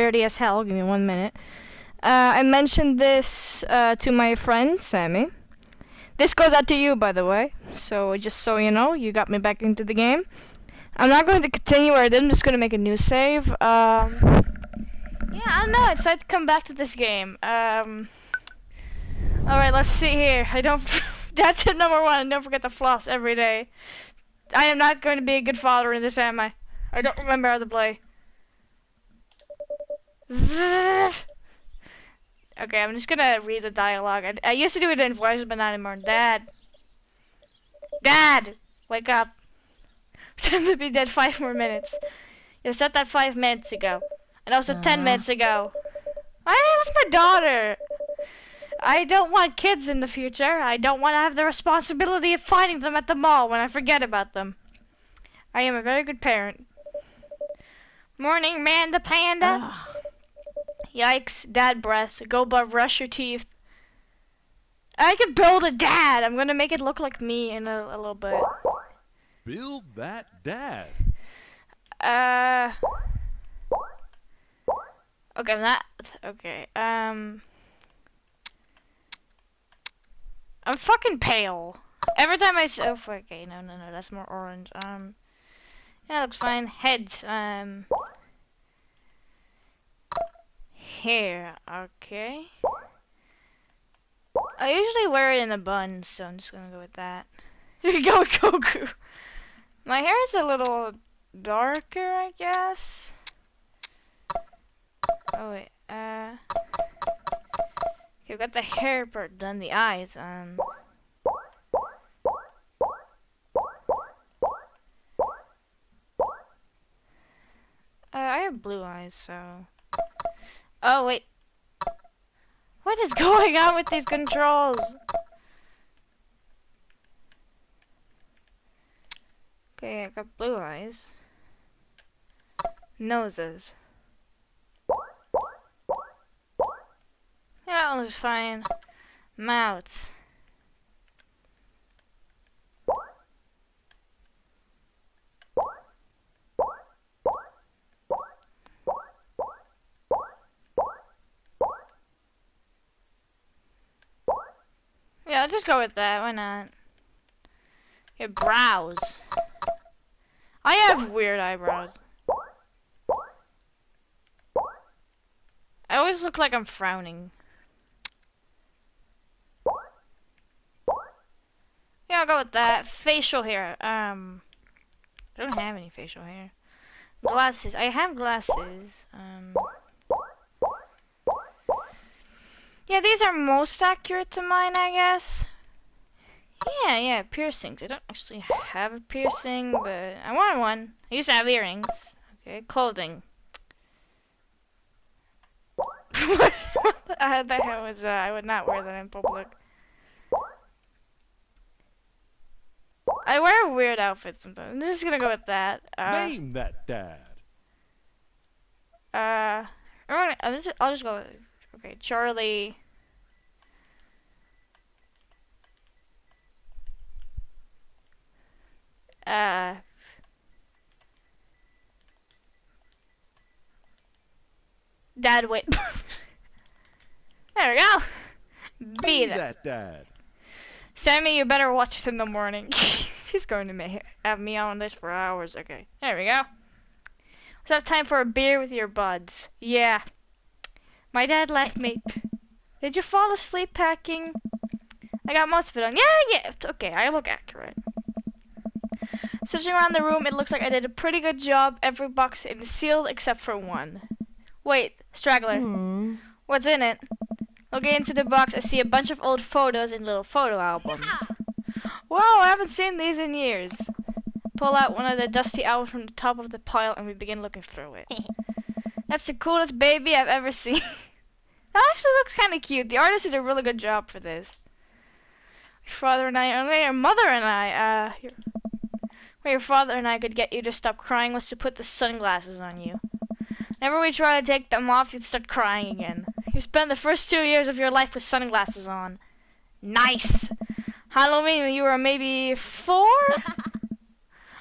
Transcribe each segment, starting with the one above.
nerdy as hell. Give me 1 minute. I mentioned this to my friend Sammy. This goes out to you, by the way. So just so you know, you got me back into the game. I'm not going to continue where I did. I'm just going to make a new save. Yeah, I don't know. I decided to come back to this game. Alright, let's see here. That's tip number 1. Don't forget to floss every day. I am not going to be a good father in this, am I? I don't remember how to play. Zzz. Okay, I'm just gonna read the dialogue. I used to do it in voice, but not anymore. Dad! Dad! Wake up. Pretend to be dead 5 more minutes. You said that 5 minutes ago. And also 10 minutes ago. That's my daughter! I don't want kids in the future. I don't want to have the responsibility of finding them at the mall when I forget about them. I am a very good parent. Morning, Manda Panda. Ugh. Yikes, dad breath. Go brush your teeth. I could build a dad. I'm gonna make it look like me in a little bit. Build that dad. Okay, I'm not. Okay, I'm fucking pale. Every time I say, oh, okay, no, that's more orange. Yeah, that looks fine. Heads, hair, okay. I usually wear it in a bun, so I'm just gonna go with that. Here you go with Goku. My hair is a little darker, I guess. Oh wait, okay, we got the hair part done, the eyes, I have blue eyes, so. Oh wait. What is going on with these controls? Okay, I got blue eyes. Noses. Yeah, that one looks fine. Mouths. Yeah, I'll just go with that. Why not? Okay, brows. I have weird eyebrows. I always look like I'm frowning. Yeah, I'll go with that. Facial hair. I don't have any facial hair. Glasses. I have glasses. Yeah, these are most accurate to mine, I guess. Yeah, piercings. I don't actually have a piercing, but I want one. I used to have earrings. Okay, clothing. What the hell was that? I would not wear that in public. I wear weird outfits sometimes. I'm just gonna go with that. Name that dad. I'll just go with, okay, Charlie. Dad, wait. There we go. Be that dad. Sammy, you better watch it in the morning. She's going to have me on this for hours. Okay, there we go. Let's have time for a beer with your buds. Yeah. My dad left me. Did you fall asleep packing? I got most of it on. Yeah. Okay, I look accurate. Searching around the room, it looks like I did a pretty good job. Every box is sealed except for one. Wait, straggler. What's in it? Looking into the box, I see a bunch of old photos in little photo albums. Wow, I haven't seen these in years. Pull out one of the dusty albums from the top of the pile and we begin looking through it. That's the coolest baby I've ever seen. That actually looks kind of cute. The artist did a really good job for this. Your father and I, or your mother and I, where your father and I could get you to stop crying was to put the sunglasses on you. Whenever we try to take them off, you'd start crying again. You spent the first 2 years of your life with sunglasses on. Nice! Halloween when you were maybe 4?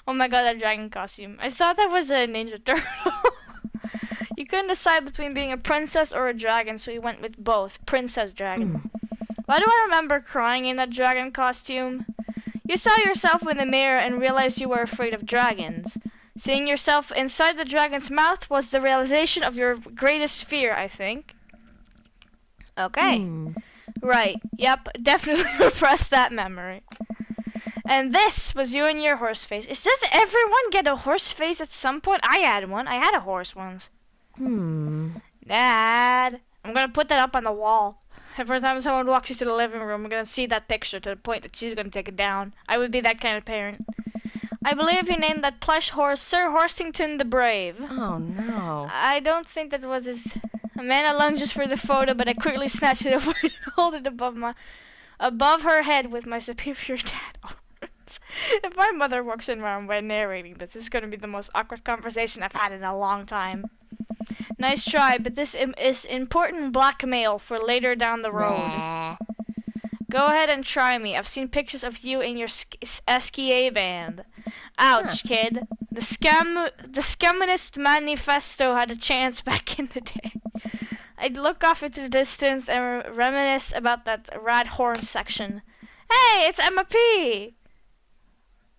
Oh my god, that dragon costume. I thought that was a Ninja Turtle. You couldn't decide between being a princess or a dragon, so he went with both. Princess dragon. Why do I remember crying in that dragon costume? You saw yourself in the mirror and realized you were afraid of dragons. Seeing yourself inside the dragon's mouth was the realization of your greatest fear, I think. Okay. Right. Yep. Definitely repress that memory. And this was you and your horse face. Does everyone get a horse face at some point? I had one. I had a horse once. Dad, I'm gonna put that up on the wall. Every time someone walks into the living room, I'm gonna see that picture to the point that she's gonna take it down. I would be that kind of parent. I believe you named that plush horse Sir Horsington the Brave. Oh no. I don't think that was his... Amanda lunges for the photo, but I quickly snatch it away and hold it above her head with my superior dad arms. If my mother walks in around when narrating this, it's gonna be the most awkward conversation I've had in a long time. Nice try, but this is important blackmail for later down the road. Go ahead and try me. I've seen pictures of you in your SKA band. Ouch, kid. The Scumminist Manifesto had a chance back in the day. I'd look off into the distance and reminisce about that rad horn section. Hey, it's Emma P!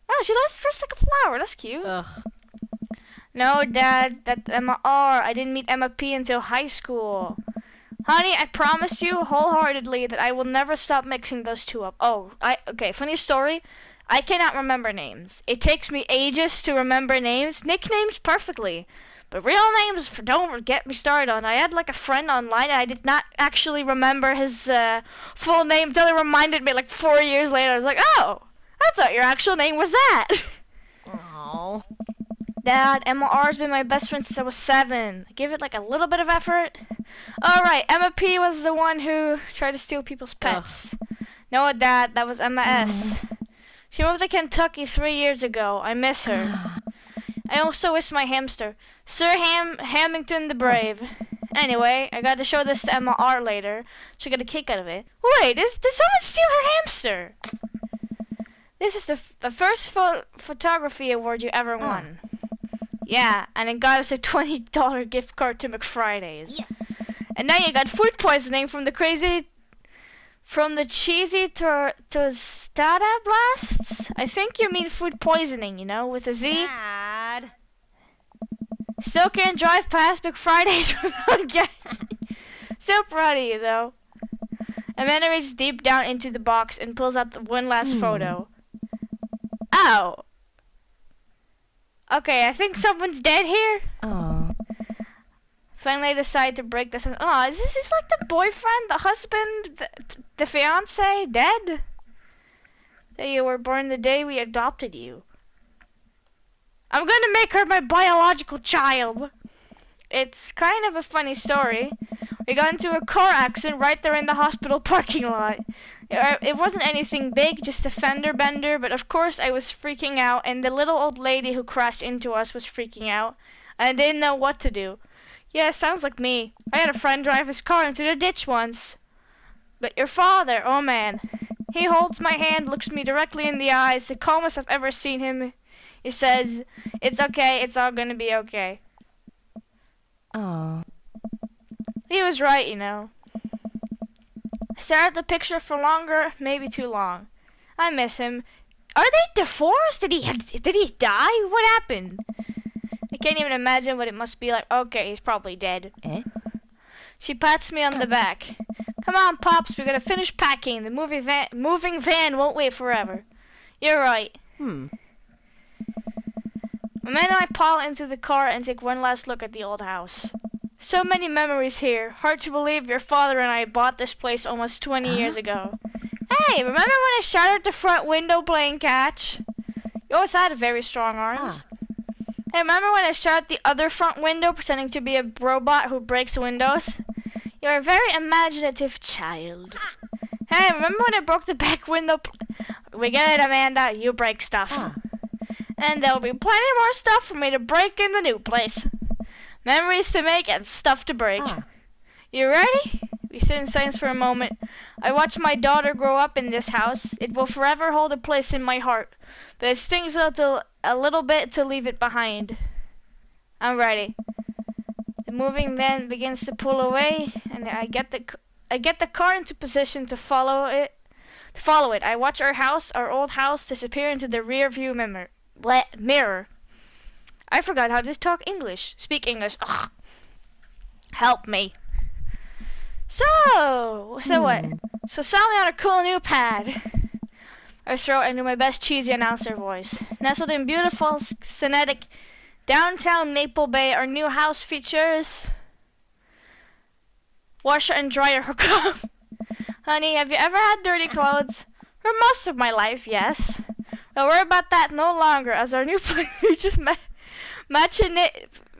Oh, she looks dressed like a flower. That's cute. Ugh. No, Dad, that's Emma R. I didn't meet Emma P until high school. Honey, I promise you wholeheartedly that I will never stop mixing those two up. Okay, funny story. I cannot remember names. It takes me ages to remember names. Nicknames perfectly. But real names, don't get me started on. I had like a friend online and I did not actually remember his full name until it reminded me like 4 years later. I was like, oh, I thought your actual name was that. Oh. Dad, Emma R's been my best friend since I was 7. Give it like a little bit of effort. Alright, Emma P was the one who tried to steal people's pets. No, Dad, that was Emma S. She moved to Kentucky 3 years ago. I miss her. I also miss my hamster, Sir Hamilton the Brave. Anyway, I got to show this to Emma R later. She'll get a kick out of it. Wait, did someone steal her hamster? This is the first photography award you ever won. Yeah, and it got us a $20 gift card to McFriday's. Yes. And now you got food poisoning from the cheesy tostada blasts. I think you mean food poisoning, you know, with a Z. Dad. Still can't drive past McFriday's without getting. Still proud of you, though. Amanda reaches deep down into the box and pulls out the one last photo. Ow. Okay, I think someone's dead here. Oh. Finally, I decide to break this. Oh, is this like the boyfriend, the husband, the fiance dead? That you were born the day we adopted you. I'm gonna make her my biological child. It's kind of a funny story. We got into a car accident right there in the hospital parking lot. It wasn't anything big, just a fender bender, but of course I was freaking out, and the little old lady who crashed into us was freaking out, and I didn't know what to do. Yeah, sounds like me. I had a friend drive his car into the ditch once. But your father, oh man. He holds my hand, looks me directly in the eyes, the calmest I've ever seen him. He says, "It's okay, it's all gonna be okay." Oh. He was right, you know. I stared at the picture for longer, maybe too long. I miss him. Are they divorced? Did he die? What happened? I can't even imagine what it must be like. Okay, he's probably dead. Eh? She pats me on the back. Come on, Pops, we gotta finish packing. The moving van won't wait forever. You're right. Amanda and I pile into the car and take one last look at the old house. So many memories here. Hard to believe your father and I bought this place almost 20 years ago. Hey, remember when I shattered the front window playing catch? You always had very strong arms. Hey, remember when I shattered the other front window pretending to be a robot who breaks windows? You're a very imaginative child. Hey, remember when I broke the back window? We get it, Amanda. You break stuff. And there'll be plenty more stuff for me to break in the new place. Memories to make and stuff to break. You ready? We sit in silence for a moment. I watch my daughter grow up in this house. It will forever hold a place in my heart. But it stings a little bit to leave it behind. I'm ready. The moving van begins to pull away, and I get the car into position to follow it. I watch our old house, disappear into the rear view mirror. I forgot how to speak English. Ugh. Help me. So what? So Sammy on a cool new pad. I throw it into my best cheesy announcer voice. Nestled in beautiful, scenic downtown Maple Bay, our new house features washer and dryer hookup. Honey, have you ever had dirty clothes? For most of my life, yes. Well, worry about that no longer, as our new place features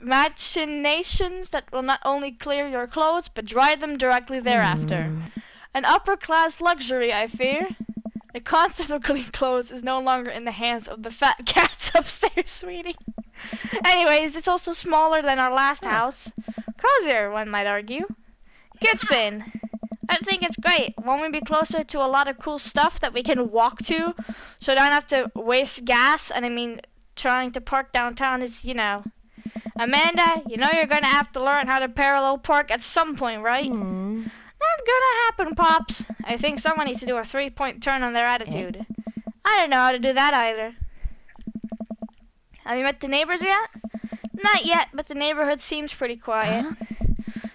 machinations that will not only clear your clothes, but dry them directly thereafter. An upper-class luxury, I fear. The concept of clean clothes is no longer in the hands of the fat cats upstairs, sweetie. Anyways, it's also smaller than our last house. Cozier, one might argue. Good spin. I think it's great. Won't we be closer to a lot of cool stuff that we can walk to, so I don't have to waste gas? And I mean, trying to park downtown is, Amanda, you're gonna have to learn how to parallel park at some point, right? Not gonna happen, Pops. I think someone needs to do a 3-point turn on their attitude. I don't know how to do that either. Have you met the neighbors yet? Not yet, but the neighborhood seems pretty quiet.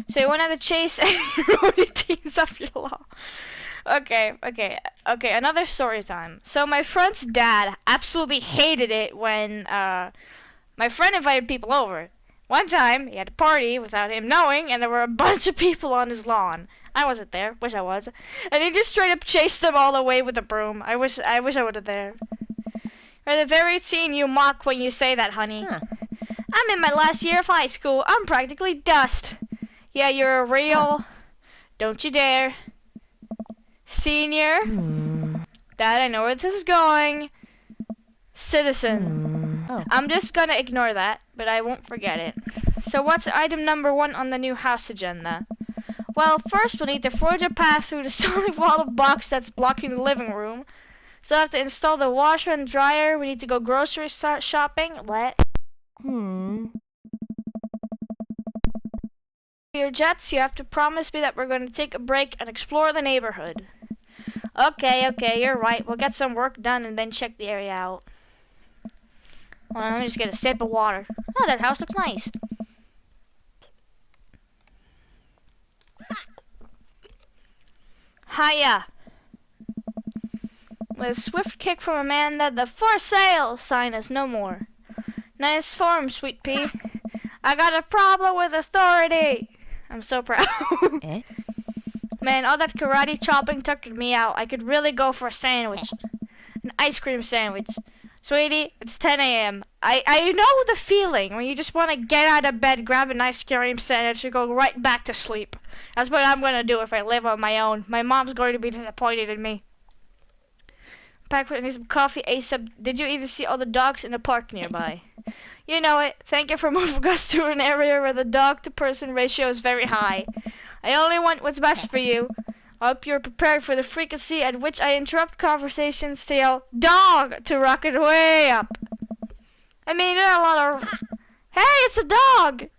So you won't have to chase any roadie teens up your lawn. Okay, another story time. So my friend's dad absolutely hated it when my friend invited people over. One time, he had a party without him knowing, and there were a bunch of people on his lawn. I wasn't there. Wish I was. And he just straight up chased them all away with a broom. I wish I would have there. Or the very scene you mock when you say that, honey. I'm in my last year of high school. I'm practically dust. Yeah, you're a real... Don't you dare. Senior. Dad, I know where this is going. Citizen. I'm just gonna ignore that, but I won't forget it. So what's item number 1 on the new house agenda? Well, first we'll need to forge a path through the solid wall of blocks that's blocking the living room. So I have to install the washer and dryer. We need to go grocery shopping. Your jets, you have to promise me that we're going to take a break and explore the neighborhood. Okay, you're right. We'll get some work done and then check the area out. Hold on, let me just get a sip of water. Oh, that house looks nice. Hiya. With a swift kick from Amanda, the for sale sign is no more. Nice form, sweet pea. I got a problem with authority. I'm so proud. Man, all that karate chopping took me out. I could really go for a sandwich. An ice cream sandwich. Sweetie, it's 10 a.m. I know the feeling when you just want to get out of bed, grab an ice cream sandwich, and go right back to sleep. That's what I'm going to do if I live on my own. My mom's going to be disappointed in me. Pack with me some coffee ASAP. Did you even see all the dogs in the park nearby? You know it. Thank you for moving us to an area where the dog-to-person ratio is very high. I only want what's best for you. I hope you're prepared for the frequency at which I interrupt conversations to yell, "Dog!" to rocket way up. I mean, there are a lot of... Hey, it's a dog!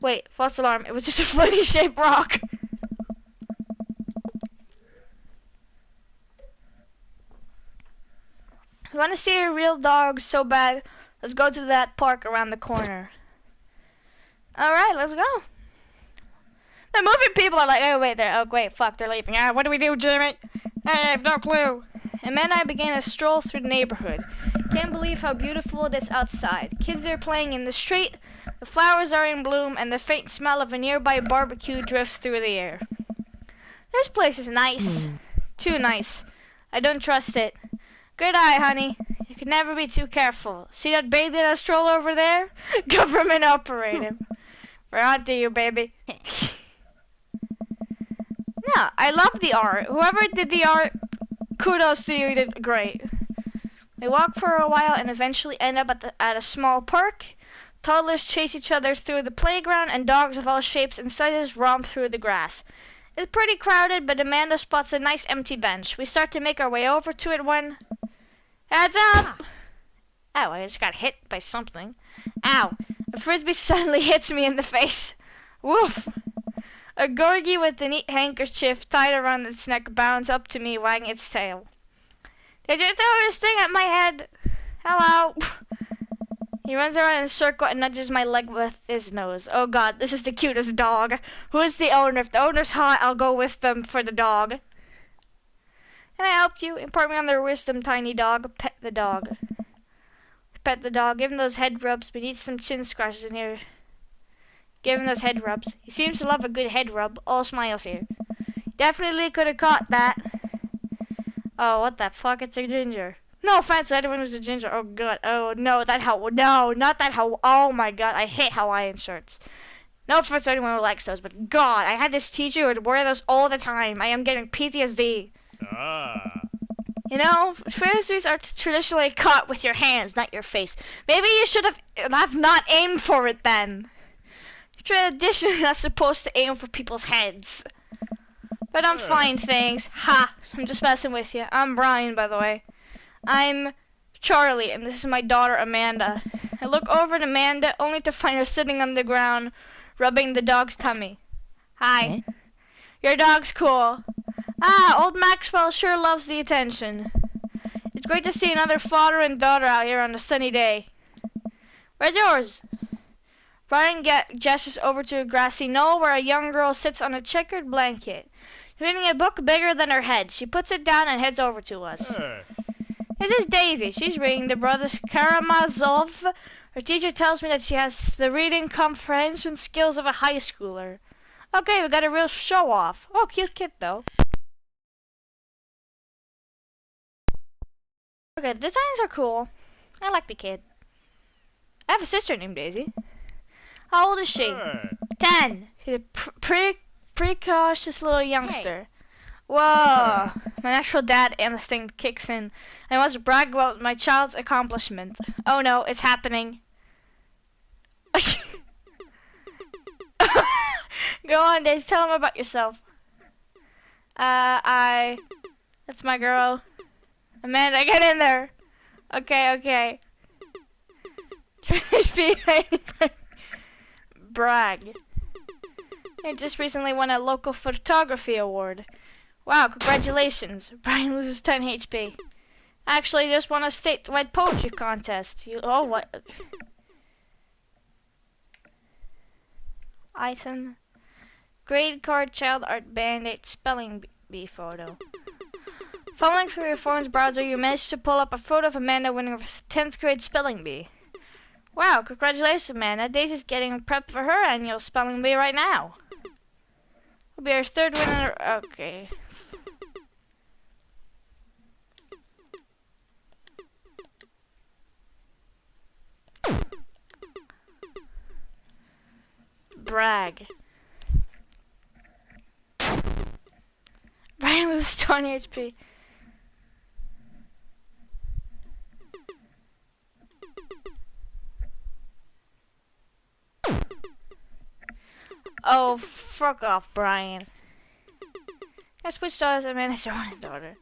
Wait, false alarm. It was just a funny-shaped rock. You want to see a real dog so bad? Let's go to that park around the corner. Alright, let's go. The moving people are like, oh wait, fuck, they're leaving. What do we do, Jimmy? I have no clue. And then I began a stroll through the neighborhood. Can't believe how beautiful it is outside. Kids are playing in the street, the flowers are in bloom, and the faint smell of a nearby barbecue drifts through the air. This place is nice. Too nice. I don't trust it. Good eye, honey. You can never be too careful. See that baby that stroll over there? Government operated. We're on to you, baby. Yeah, I love the art. Whoever did the art, kudos to you, you did great. We walk for a while and eventually end up at a small park. Toddlers chase each other through the playground and dogs of all shapes and sizes romp through the grass. It's pretty crowded, but Amanda spots a nice empty bench. We start to make our way over to it when... Heads up! Oh, I just got hit by something. Ow. A frisbee suddenly hits me in the face. Woof! A corgi with a neat handkerchief tied around its neck bounds up to me, wagging its tail. Did you throw this thing at my head? Hello. He runs around in a circle and nudges my leg with his nose. Oh god, this is the cutest dog. Who is the owner? If the owner's hot, I'll go with them for the dog. Can I help you? Impart me on their wisdom, tiny dog. Pet the dog. Pet the dog. Give him those head rubs. We need some chin scratches in here. Give him those head rubs. He seems to love a good head rub. All smiles here. Definitely could have caught that. Oh, what the fuck? It's a ginger. No offense, everyone was a ginger. Oh god. Oh no, that how? No, not that how. Oh my god, I hate Hawaiian shirts. No offense to anyone who likes those, but god, I had this teacher who would wear those all the time. I am getting PTSD. Ah. You know, frisbees are traditionally caught with your hands, not your face. Maybe you should have not aimed for it then. Traditionally not supposed to aim for people's heads. But I'm fine, thanks. Ha! I'm just messing with you. I'm Brian, by the way. I'm Charlie, and this is my daughter, Amanda. I look over at Amanda, only to find her sitting on the ground, rubbing the dog's tummy. Hi. Your dog's cool. Ah, old Maxwell sure loves the attention. It's great to see another father and daughter out here on a sunny day. Where's yours? Brian gestures over to a grassy knoll where a young girl sits on a checkered blanket, reading a book bigger than her head. She puts it down and heads over to us. Hey. This is Daisy. She's reading the Brothers Karamazov. Her teacher tells me that she has the reading comprehension skills of a high schooler. Okay, we got a real show-off. Oh, cute kid, though. Okay, the designs are cool. I like the kid. I have a sister named Daisy. How old is she? Hey. 10. She's a precocious little youngster. Whoa. My natural dad instinct kicks in. I must brag about my child's accomplishment. Oh no, it's happening. Go on, Daisy. Tell him about yourself. That's my girl. Amanda, get in there. Okay. Brag. I just recently won a local photography award. Wow, congratulations. Brian loses 10 HP. Actually, just won a statewide poetry contest. Oh, what? Item. Grade card child art band-aid spelling bee photo. Following through your phone's browser, you managed to pull up a photo of Amanda winning a 10th grade spelling bee. Wow, congratulations, Amanda. Daisy's getting prepped for her annual spelling bee right now. Will be our third winner. Okay. Brag. Brian loses 20 HP. Oh, fuck off, Brian. I switched daughters and managed to one daughter.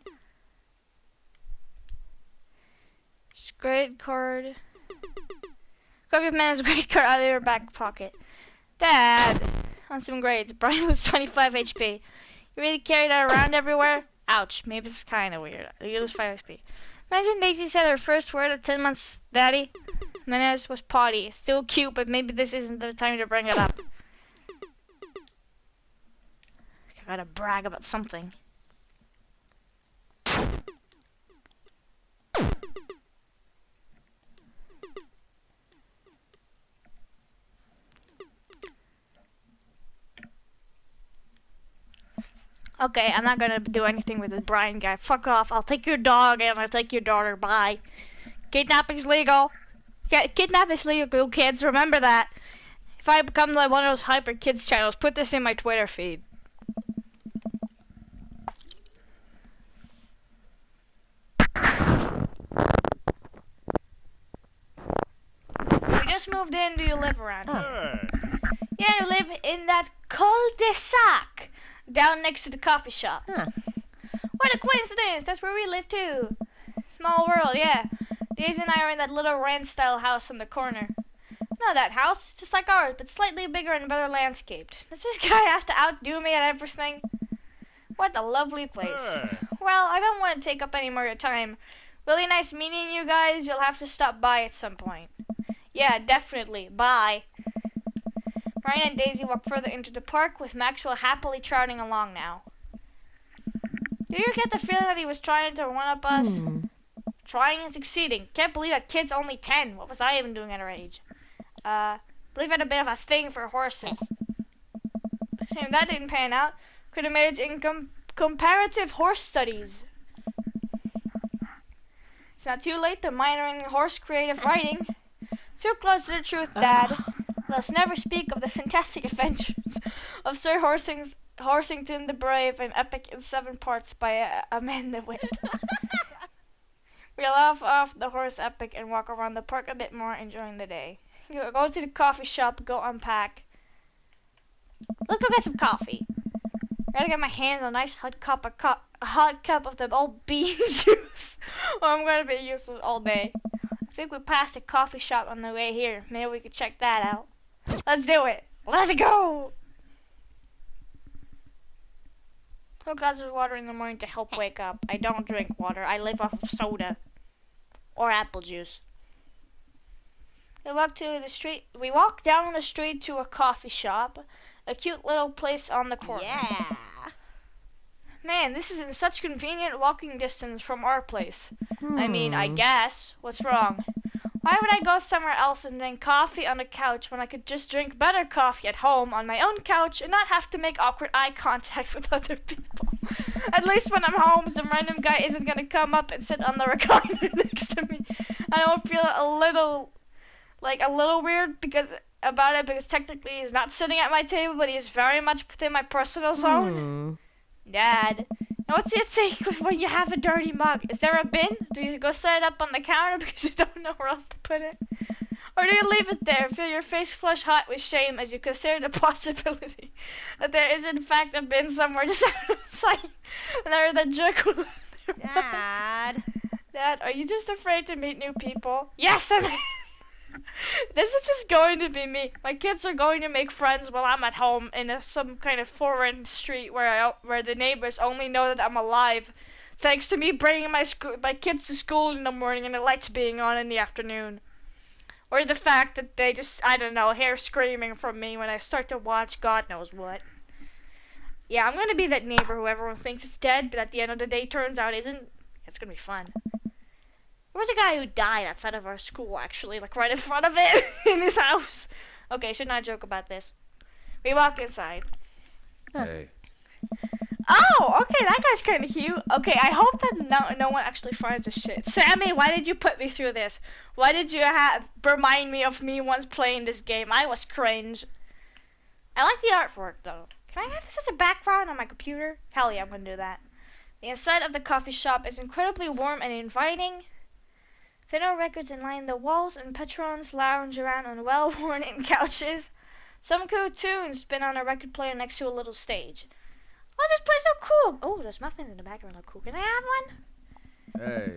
Grade card. Copy of Amanda's grade card out of your back pocket. Dad, on some grades. Brian was 25 HP. You really carry that around everywhere? Ouch, maybe this is kinda weird. You lose 5 HP. Imagine Daisy said her first word at 10 months, Daddy. Menace was potty. Still cute, but maybe this isn't the time to bring it up. I gotta brag about something. Okay, I'm not gonna do anything with this Brian guy. Fuck off. I'll take your dog and I'll take your daughter. Bye. Kidnapping's legal. Kidnapping's legal, kids. Remember that. If I become like one of those hyper kids channels, put this in my Twitter feed. We just moved in. Do you live around here? Hey. Yeah, you live in that cul-de-sac down next to the coffee shop. Huh. What a coincidence! That's where we live too. Small world, yeah. Daisy and I are in that little ranch-style house on the corner. No, know that house. It's just like ours, but slightly bigger and better landscaped. Does this guy have to outdo me at everything? What a lovely place. Hey. Well, I don't want to take up any more of your time. Really nice meeting you guys. You'll have to stop by at some point. Yeah, definitely. Bye. Ryan and Daisy walk further into the park, with Maxwell happily trotting along now. Do you get the feeling that he was trying to one-up us? Trying and succeeding. Can't believe that kid's only 10. What was I even doing at her age? Believe I had a bit of a thing for horses. Shame that didn't pan out. Could have majored in comparative horse studies. It's not too late to minor in horse creative writing. Too close to the truth, Dad. Let us never speak of the fantastic adventures of Sir Horsington the Brave, an epic in 7 parts by Amanda Witt. We'll off the horse epic and walk around the park a bit more, enjoying the day. Go to the coffee shop, go unpack. Let's go get some coffee. Gotta get my hands on a nice hot cup of the old bean juice, or I'm gonna be useless all day. I think we passed a coffee shop on the way here. Maybe we could check that out. Let's do it. Let's go. 2 glasses of water in the morning to help wake up. I don't drink water. I live off of soda or apple juice. We walk down the street to a coffee shop, a cute little place on the corner. Yeah. Man, this is in such convenient walking distance from our place. I mean, I guess. What's wrong? Why would I go somewhere else and drink coffee on the couch when I could just drink better coffee at home on my own couch and not have to make awkward eye contact with other people? At least when I'm home, some random guy isn't gonna come up and sit on the recliner next to me. I don't feel a little weird because technically he's not sitting at my table, but he is very much within my personal zone. Dad, now what's it say when you have a dirty mug? Is there a bin? Do you go set it up on the counter because you don't know where else to put it? Or do you leave it there, feel your face flush hot with shame as you consider the possibility that there is in fact a bin somewhere just out of sight, and there the jerk will Dad. Dad, are you just afraid to meet new people? Yes, I'm. This is just going to be me. My kids are going to make friends while I'm at home in some kind of foreign street where the neighbors only know that I'm alive, thanks to me bringing my kids to school in the morning and the lights being on in the afternoon. Or the fact that they just, I don't know, hear screaming from me when I start to watch God knows what. Yeah, I'm going to be that neighbor who everyone thinks is dead, but at the end of the day turns out isn't. It's going to be fun. There was a guy who died outside of our school, actually, like right in front of it, in his house. Okay, should not joke about this. We walk inside. Hey. Oh, okay, that guy's kind of cute. Okay, I hope that no one actually finds this shit. Sammy, why did you put me through this? Why did you remind me of me once playing this game? I was cringe. I like the artwork, though. Can I have this as a background on my computer? Hell yeah, I'm gonna do that. The inside of the coffee shop is incredibly warm and inviting. Vinyl records line the walls, and patrons lounge around on well-worn-in couches. Some cool tunes spin on a record player next to a little stage. Oh, this place is so cool! Oh, those muffins in the background look cool. Can I have one? Hey,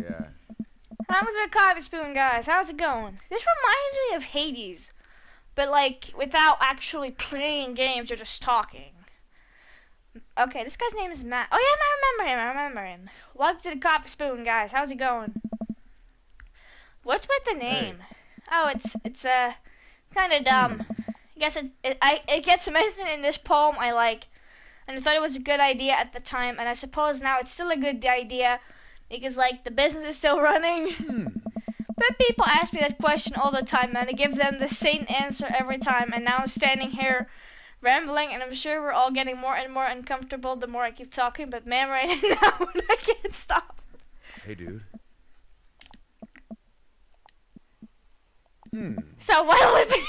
How was the coffee spoon, guys? How's it going? This reminds me of Hades, but like without actually playing games, you're just talking. Okay, this guy's name is Matt. Oh yeah, I remember him. Welcome to the coffee spoon, guys. How's it going? What's with the name? Hey. Oh, it's kind of dumb. I guess it gets mentioned in this poem I like, and I thought it was a good idea at the time, and I suppose now it's still a good idea because like the business is still running. But people ask me that question all the time, and I give them the same answer every time. And now I'm standing here rambling, and I'm sure we're all getting more and more uncomfortable the more I keep talking. But man, right now I can't stop. Hey, dude. So what'll it be?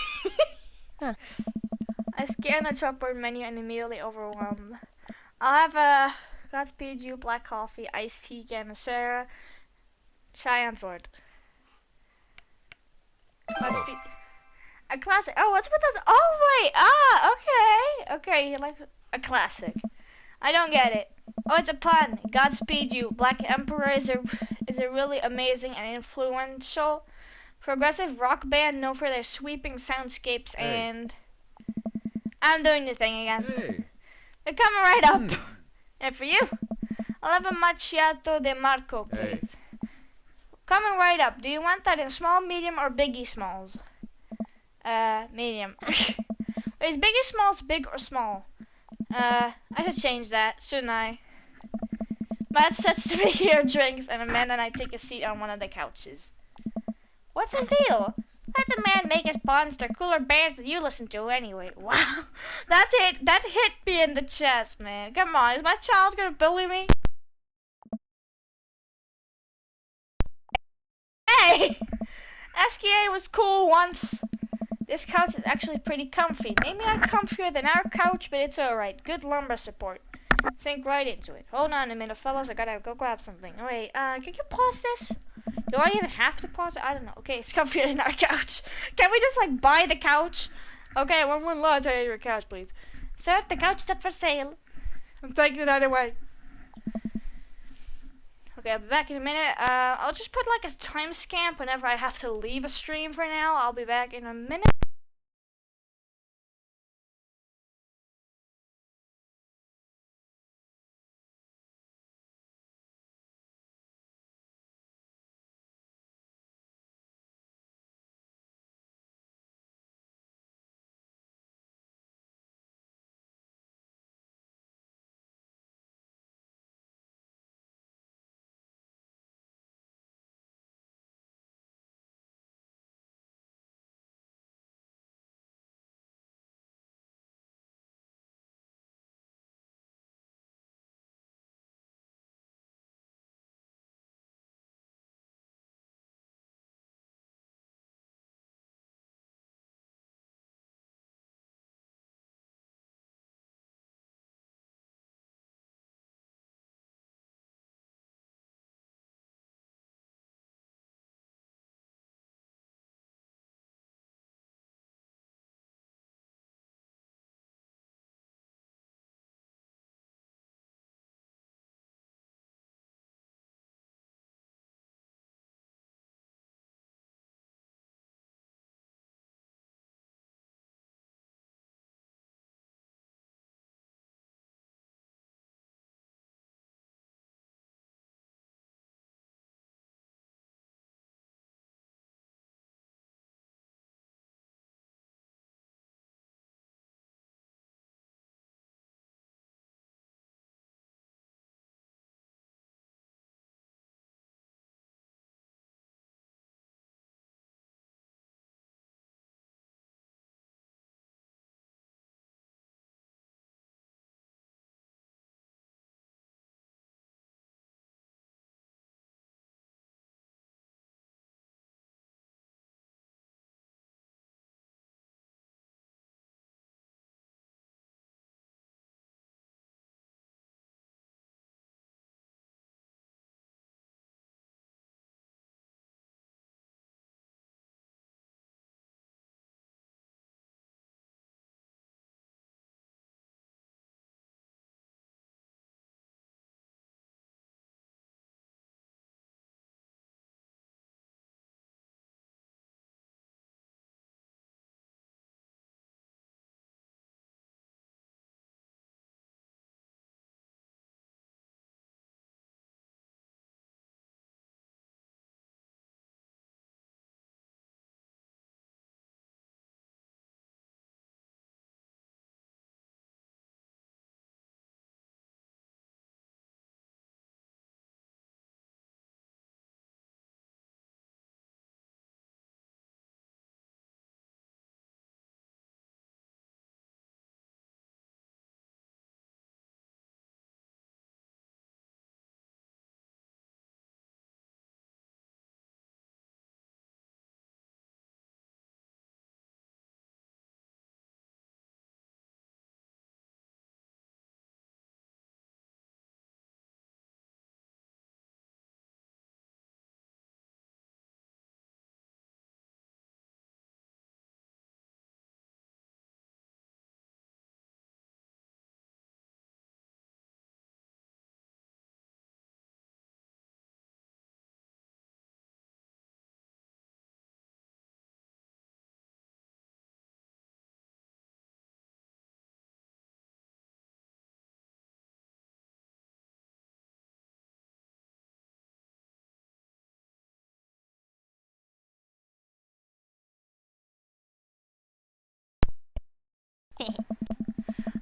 I scan the chalkboard menu and immediately overwhelmed. I'll have a Godspeed You black coffee, iced tea, Ganasera, chai and fort. Godspeed. A classic. Oh, what's with those? Oh wait. Okay. You like a classic? I don't get it. Oh, it's a pun. Godspeed You. Black Emperor is a really amazing and influential Progressive rock band known for their sweeping soundscapes Hey. and... I'm doing the thing again. Hey. They're coming right up. And for you, I'll have a macchiato de Marco, Hey. please. Coming right up. Do you want that in small, medium, or biggie smalls? Medium. Is biggie smalls big or small? I should change that, shouldn't I? Matt sets to make your drinks, and Amanda and I take a seat on one of the couches. What's his deal? Let the man make his bonds. They're cooler bands than you listen to anyway. Wow. That hit me in the chest, man. Come on, is my child gonna bully me? Hey! SKA was cool once. This couch is actually pretty comfy. Maybe not comfier than our couch, but it's alright. Good lumbar support. Sink right into it. Hold on a minute, fellas. I gotta go grab something. Oh, wait, can you pause this? Do I even have to pause it? I don't know. Okay, it's comfier than our couch. Can we just, like, buy the couch? Okay, one large your couch, please. Sir, the couch is not for sale. I'm taking it either way. Okay, I'll be back in a minute. I'll just put, like, a timestamp whenever I have to leave a stream for now. I'll be back in a minute.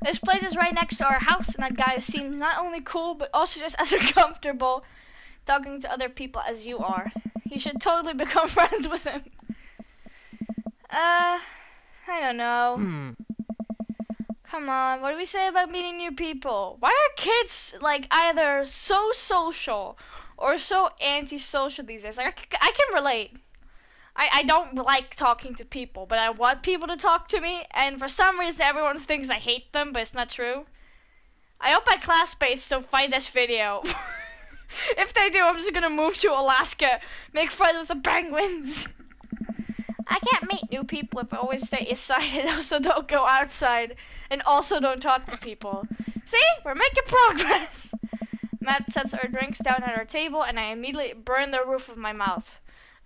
This place is right next to our house, and that guy seems not only cool, but also just as uncomfortable talking to other people as you are. You should totally become friends with him. I don't know. Come on, what do we say about meeting new people? Why are kids, like, either so social or so antisocial these days? Like, I can relate. I don't like talking to people, but I want people to talk to me, and for some reason everyone thinks I hate them, but it's not true. I hope my classmates don't find this video. If they do, I'm just gonna move to Alaska, make friends with some penguins. I can't meet new people if I always stay inside and also don't go outside and also don't talk to people. See? We're making progress. Matt sets our drinks down at our table and I immediately burn the roof of my mouth.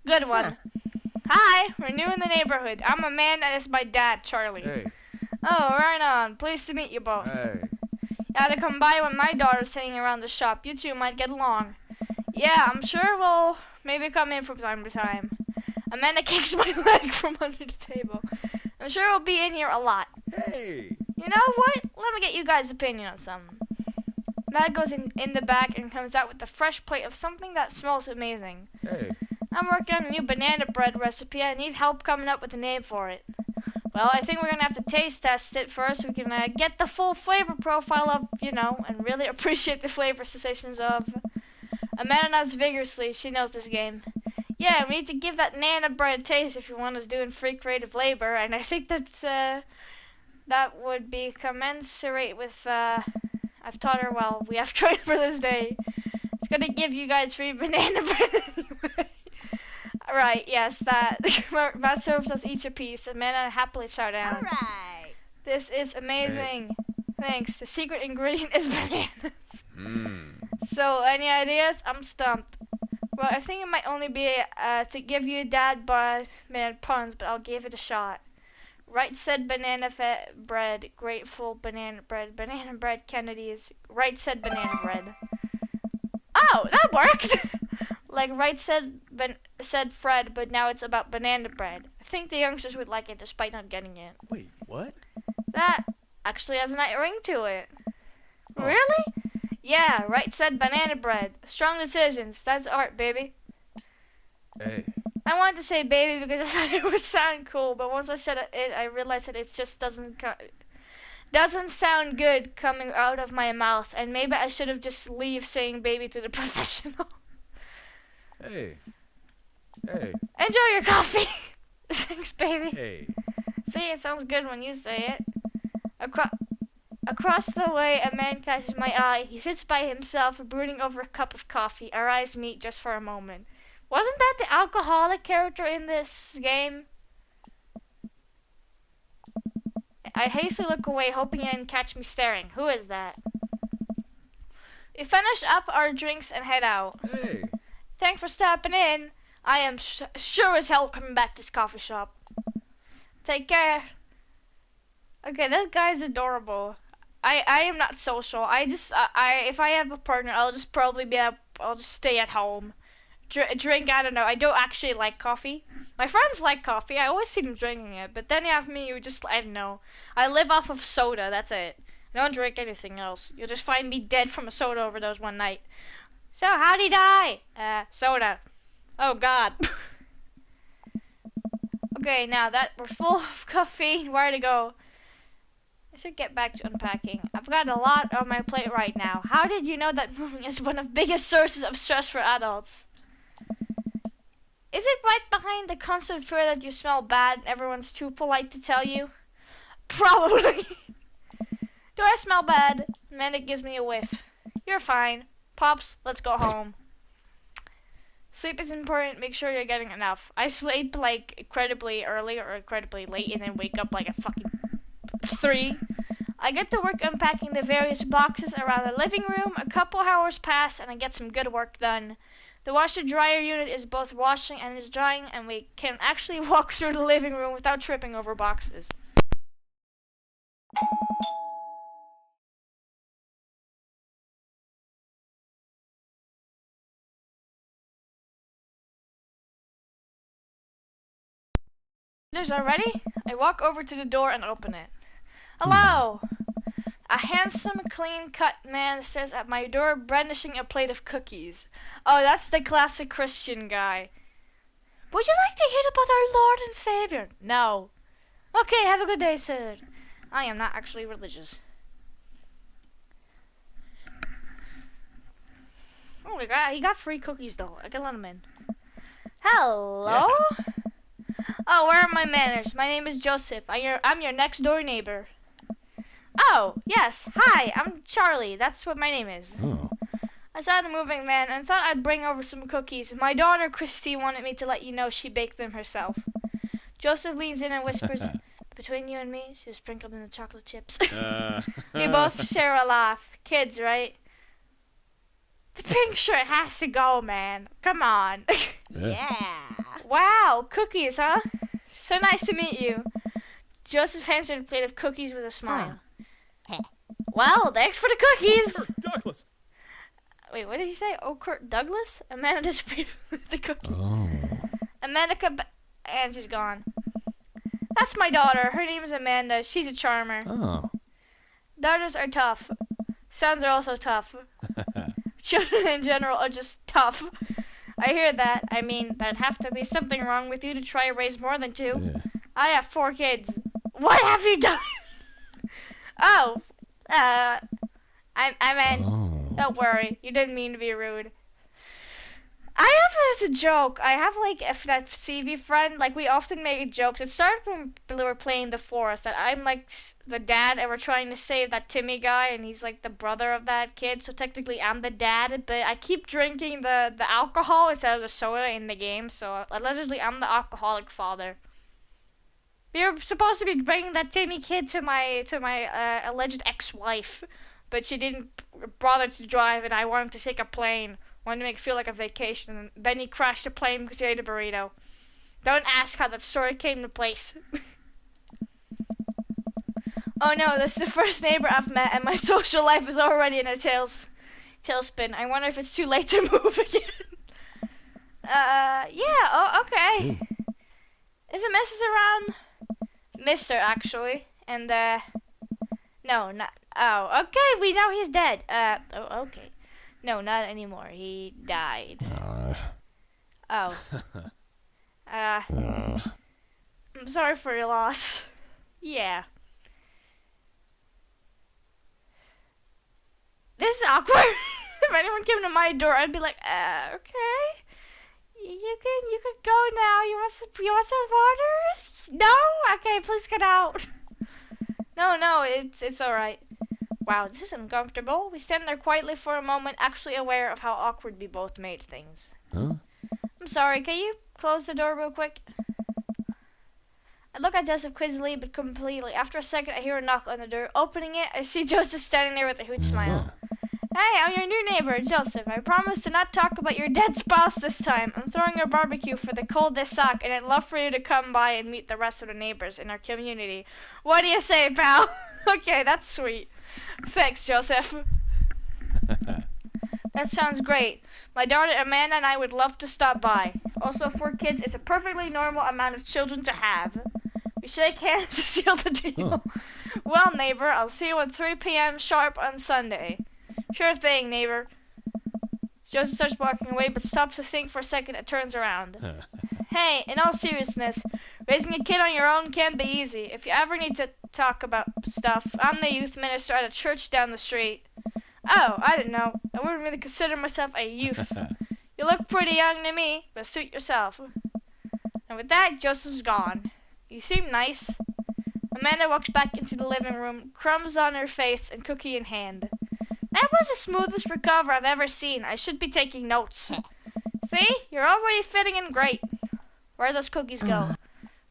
Good one. Hi, we're new in the neighborhood. I'm a man and it's my dad, Charlie. Hey. Oh, right on. Pleased to meet you both. Hey. You had to come by when my daughter's hanging around the shop. You two might get along. Yeah, I'm sure we'll maybe come in from time to time. Amanda kicks my leg from under the table. I'm sure we'll be in here a lot. Hey. You know what? Let me get you guys' opinion on something. Matt goes in the back and comes out with a fresh plate of something that smells amazing. Hey. I'm working on a new banana bread recipe. I need help coming up with a name for it. Well, I think we're going to have to taste test it first so we can get the full flavor profile of, you know, and really appreciate the flavor sensations of. Amanda nods vigorously. She knows this game. Yeah, we need to give that banana bread a taste if you want us doing free creative labor, and I think that would be commensurate with, I've taught her well. We have trained for this day. It's going to give you guys free banana bread anyway. Right, yes, that. Matt serves us each a piece, and Amanda happily chow down. Alright. This is amazing. Thanks. The secret ingredient is bananas. So, any ideas? I'm stumped. Well, I think it might only be to give you dad man puns, but I'll give it a shot. Right said banana bread, grateful banana bread, Kennedy's. Right said banana bread. Oh, that worked! Like right said Fred, but now it's about banana bread. I think the youngsters would like it despite not getting it. Wait, what? That actually has a nice ring to it. Oh. Really? Yeah, right said banana bread. Strong decisions. That's art, baby. Hey. I wanted to say baby because I thought it would sound cool, but once I said it, I realized that it just doesn't sound good coming out of my mouth, and maybe I should have just leave saying baby to the professional. Hey. Hey. Enjoy your coffee. Thanks, baby. Hey. See, it sounds good when you say it. Across the way, a man catches my eye. He sits by himself, brooding over a cup of coffee. Our eyes meet just for a moment. Wasn't that the alcoholic character in this game? I hastily look away, hoping he didn't catch me staring. Who is that? We finish up our drinks and head out. Hey. Thanks for stopping in. I am sure as hell coming back to this coffee shop. Take care. Okay, that guy's adorable. I am not social. If I have a partner, I'll just I'll just stay at home. Drink, I don't know. I don't actually like coffee. My friends like coffee. I always see them drinking it. But then you have me, I don't know. I live off of soda, that's it. I don't drink anything else. You'll just find me dead from a soda overdose one night. So, how'd he die? Soda. Oh, God. Okay, now that we're full of caffeine, where to go? I should get back to unpacking. I've got a lot on my plate right now. How did you know that moving is one of the biggest sources of stress for adults? Is it right behind the constant fear that you smell bad and everyone's too polite to tell you? Probably. Do I smell bad? Man, it gives me a whiff. You're fine. Pops, let's go home. Sleep is important. Make sure you're getting enough. I sleep like incredibly early or incredibly late and then wake up like at fucking 3. I get to work unpacking the various boxes around the living room. A couple hours pass and I get some good work done. The washer-dryer unit is both washing and is drying, and we can actually walk through the living room without tripping over boxes. There's already? I walk over to the door and open it. Hello! A handsome, clean-cut man stares at my door, brandishing a plate of cookies. Oh, that's the classic Christian guy. Would you like to hear about our Lord and Savior? No. Okay, have a good day, sir. I am not actually religious. Oh my god, he got free cookies though. I can let him in. Hello? Oh, where are my manners? My name is Joseph. I'm your next door neighbor. Oh, yes. Hi, I'm Charlie. That's what my name is. Oh. I saw the moving van and thought I'd bring over some cookies. My daughter, Christy, wanted me to let you know she baked them herself. Joseph leans in and whispers, between you and me, she was sprinkled in the chocolate chips. We both share a laugh. Kids, right? The pink shirt has to go, man. Come on. Yeah. Wow, cookies, huh? So nice to meet you. Joseph hands her a plate of cookies with a smile. Well, thanks for the cookies. Kirk Douglas. Wait, what did he say? Oh, Kurt Douglas? Amanda disappeared with the cookie. Oh. Amanda and she's gone. That's my daughter. Her name is Amanda. She's a charmer. Oh. Daughters are tough. Sons are also tough. Children in general are just tough. I hear that. I mean, there'd have to be something wrong with you to try to raise more than two. Yeah. I have 4 kids. What have you done? Oh, I meant, Oh. don't worry. You didn't mean to be rude. I have as a joke. I have like if that CV friend. Like we often make jokes. It started when we were playing The Forest. That I'm like the dad, and we're trying to save that Timmy guy, and he's like the brother of that kid. So technically, I'm the dad, but I keep drinking the alcohol instead of the soda in the game. So allegedly, I'm the alcoholic father. We were supposed to be bringing that Timmy kid to my alleged ex-wife, but she didn't bother to drive, and I wanted to take a plane. Wanted to make it feel like a vacation, and then he crashed the plane because he ate a burrito. Don't ask how that story came to place. Oh no, this is the first neighbor I've met, and my social life is already in a tailspin. I wonder if it's too late to move again. Yeah, oh, okay. Ooh. Is a Mrs. around? Mister, actually. And, no, not, oh, okay, we know he's dead. Oh, okay. No, not anymore. He died. Oh. I'm sorry for your loss. Yeah. This is awkward. If anyone came to my door, I'd be like, okay. You can go now. You want some water? No? Okay, please get out. No, it's alright. Wow, this is uncomfortable. We stand there quietly for a moment, actually aware of how awkward we both made things. Huh? I'm sorry, can you close the door real quick? I look at Joseph quizzically, but completely. After a second, I hear a knock on the door. Opening it, I see Joseph standing there with a huge smile. Hey, I'm your new neighbor, Joseph. I promise to not talk about your dead spouse this time. I'm throwing a barbecue for the cold this sock, and I'd love for you to come by and meet the rest of the neighbors in our community. What do you say, pal? Okay, that's sweet. Thanks, Joseph. That sounds great. My daughter Amanda and I would love to stop by. Also, 4 kids is a perfectly normal amount of children to have. We shake hands to seal the deal. Well, neighbor, I'll see you at 3 p.m. sharp on Sunday. Sure thing, neighbor. Joseph starts walking away, but stops to think for a second and turns around. Hey, in all seriousness, raising a kid on your own can be easy. If you ever need to talk about stuff, I'm the youth minister at a church down the street. Oh, I didn't know. I wouldn't really consider myself a youth. You look pretty young to me, but suit yourself. And with that, Joseph's gone. You seem nice. Amanda walks back into the living room, crumbs on her face and cookie in hand. That was the smoothest recover I've ever seen. I should be taking notes. See? You're already fitting in great. Where'd those cookies go?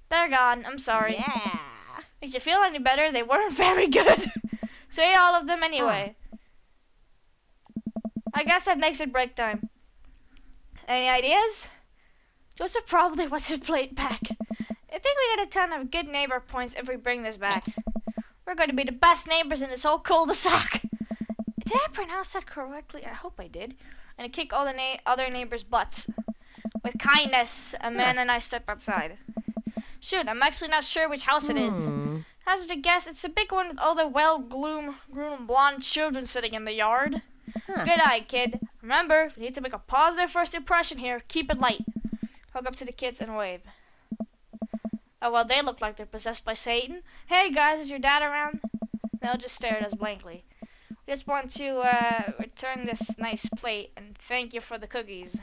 They're gone. I'm sorry. Yeah. Makes you feel any better? They weren't very good. So eat all of them anyway. I guess that makes it break time. Any ideas? Joseph probably wants his plate back. I think we get a ton of good neighbor points if we bring this back. We're going to be the best neighbors in this whole cul-de-sac. Did I pronounce that correctly? I hope I did. And I kick all the other neighbors' butts. With kindness, Amanda and I step outside. Shoot, I'm actually not sure which house it is. Hazard a guess, it's the big one with all the well-groomed blonde children sitting in the yard. Huh. Good eye, kid. Remember, if you need to make a positive first impression here, keep it light. Hug up to the kids and wave. Oh, well, they look like they're possessed by Satan. Hey, guys, is your dad around? They'll just stare at us blankly. We just want to, return this nice plate and thank you for the cookies.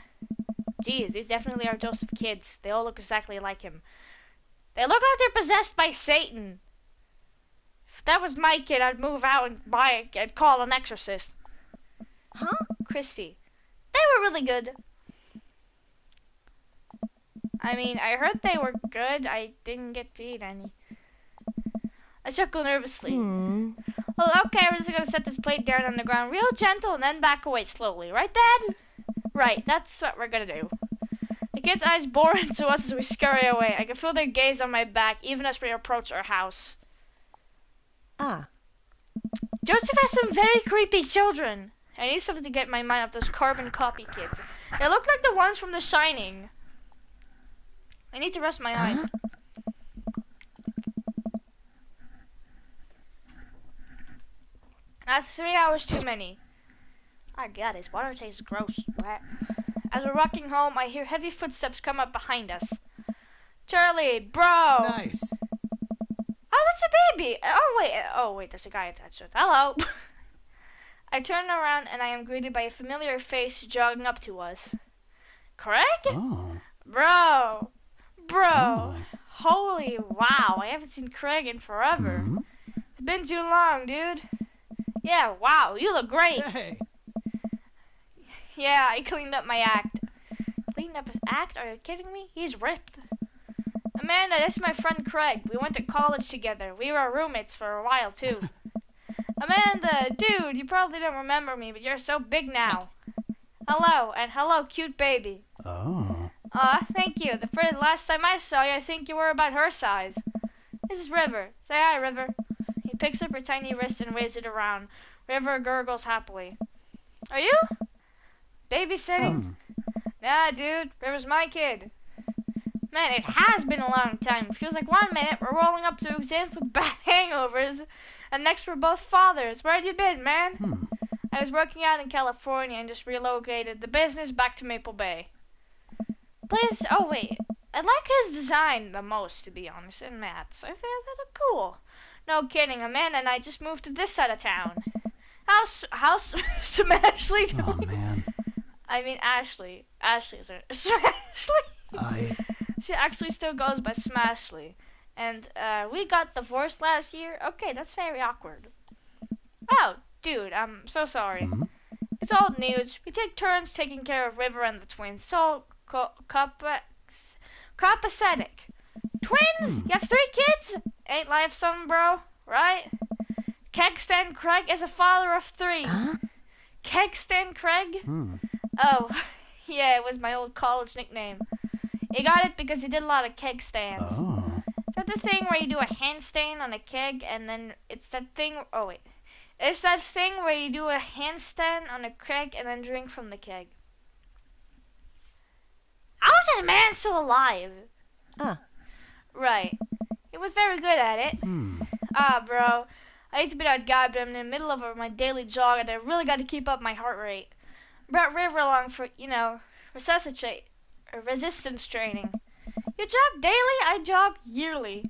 Geez, these definitely are Joseph kids. They all look exactly like him. They look like they're possessed by Satan. If that was my kid, I'd move out and call an exorcist. Huh? Christy. They were really good. I mean, I heard they were good. I didn't get to eat any. I chuckled nervously. Well, okay, we're just gonna set this plate down on the ground real gentle and then back away slowly. Right, Dad? Right, that's what we're gonna do. The kids' eyes bore into us as we scurry away. I can feel their gaze on my back, even as we approach our house. Ah. Joseph has some very creepy children. I need something to get my mind off those carbon copy kids. They look like the ones from The Shining. I need to rest my eyes. That's 3 hours too many. Oh god, this water tastes gross. As we're walking home, I hear heavy footsteps come up behind us. Charlie, bro! Nice. Oh, that's a baby! Oh wait, there's a guy attached to it. Hello! I turn around and I am greeted by a familiar face jogging up to us. Craig? Oh. Bro! Oh. Holy wow, I haven't seen Craig in forever. Mhm. It's been too long, dude. Yeah, wow, you look great. Hey. Yeah, I cleaned up my act. Cleaned up his act? Are you kidding me? He's ripped. Amanda, this is my friend Craig. We went to college together. We were roommates for a while, too. Amanda, dude, you probably don't remember me, but you're so big now. Hello, and hello, cute baby. Oh. Aw, thank you. The last time I saw you, I think you were about her size. This is River. Say hi, River. He picks up her tiny wrist and waves it around. River gurgles happily. Are you babysitting? Nah, dude. River's my kid. Man, it has been a long time. It feels like 1 minute we're rolling up to exams with bad hangovers, and next we're both fathers. Where have you been, man? I was working out in California and just relocated the business back to Maple Bay. Please, oh wait, I like his design the most, to be honest, and Matt's. I think that look cool. No kidding, Amanda and I just moved to this side of town. How's Ashley doing? Oh man. I mean Ashley. Ashley's her. Ashley? She actually still goes by Smashly. And, we got divorced last year. Okay, that's very awkward. Oh, dude, I'm so sorry. It's old news. We take turns taking care of River and the twins. It's all copacetic. Twins? You have 3 kids? Ain't life something, bro? Right? Kegstan Craig is a father of 3. Kegstan Craig? Oh, yeah, it was my old college nickname. He got it because he did a lot of keg stands. Oh. Is that the thing where you do a handstand on a keg and then it's that thing... Oh, wait. It's that thing where you do a handstand on a keg and then drink from the keg. How is this man still alive? Right. He was very good at it. Bro. I used to be that guy, but I'm in the middle of my daily jog and I really got to keep up my heart rate. Brought River along for, resistance training. You jog daily? I jog yearly.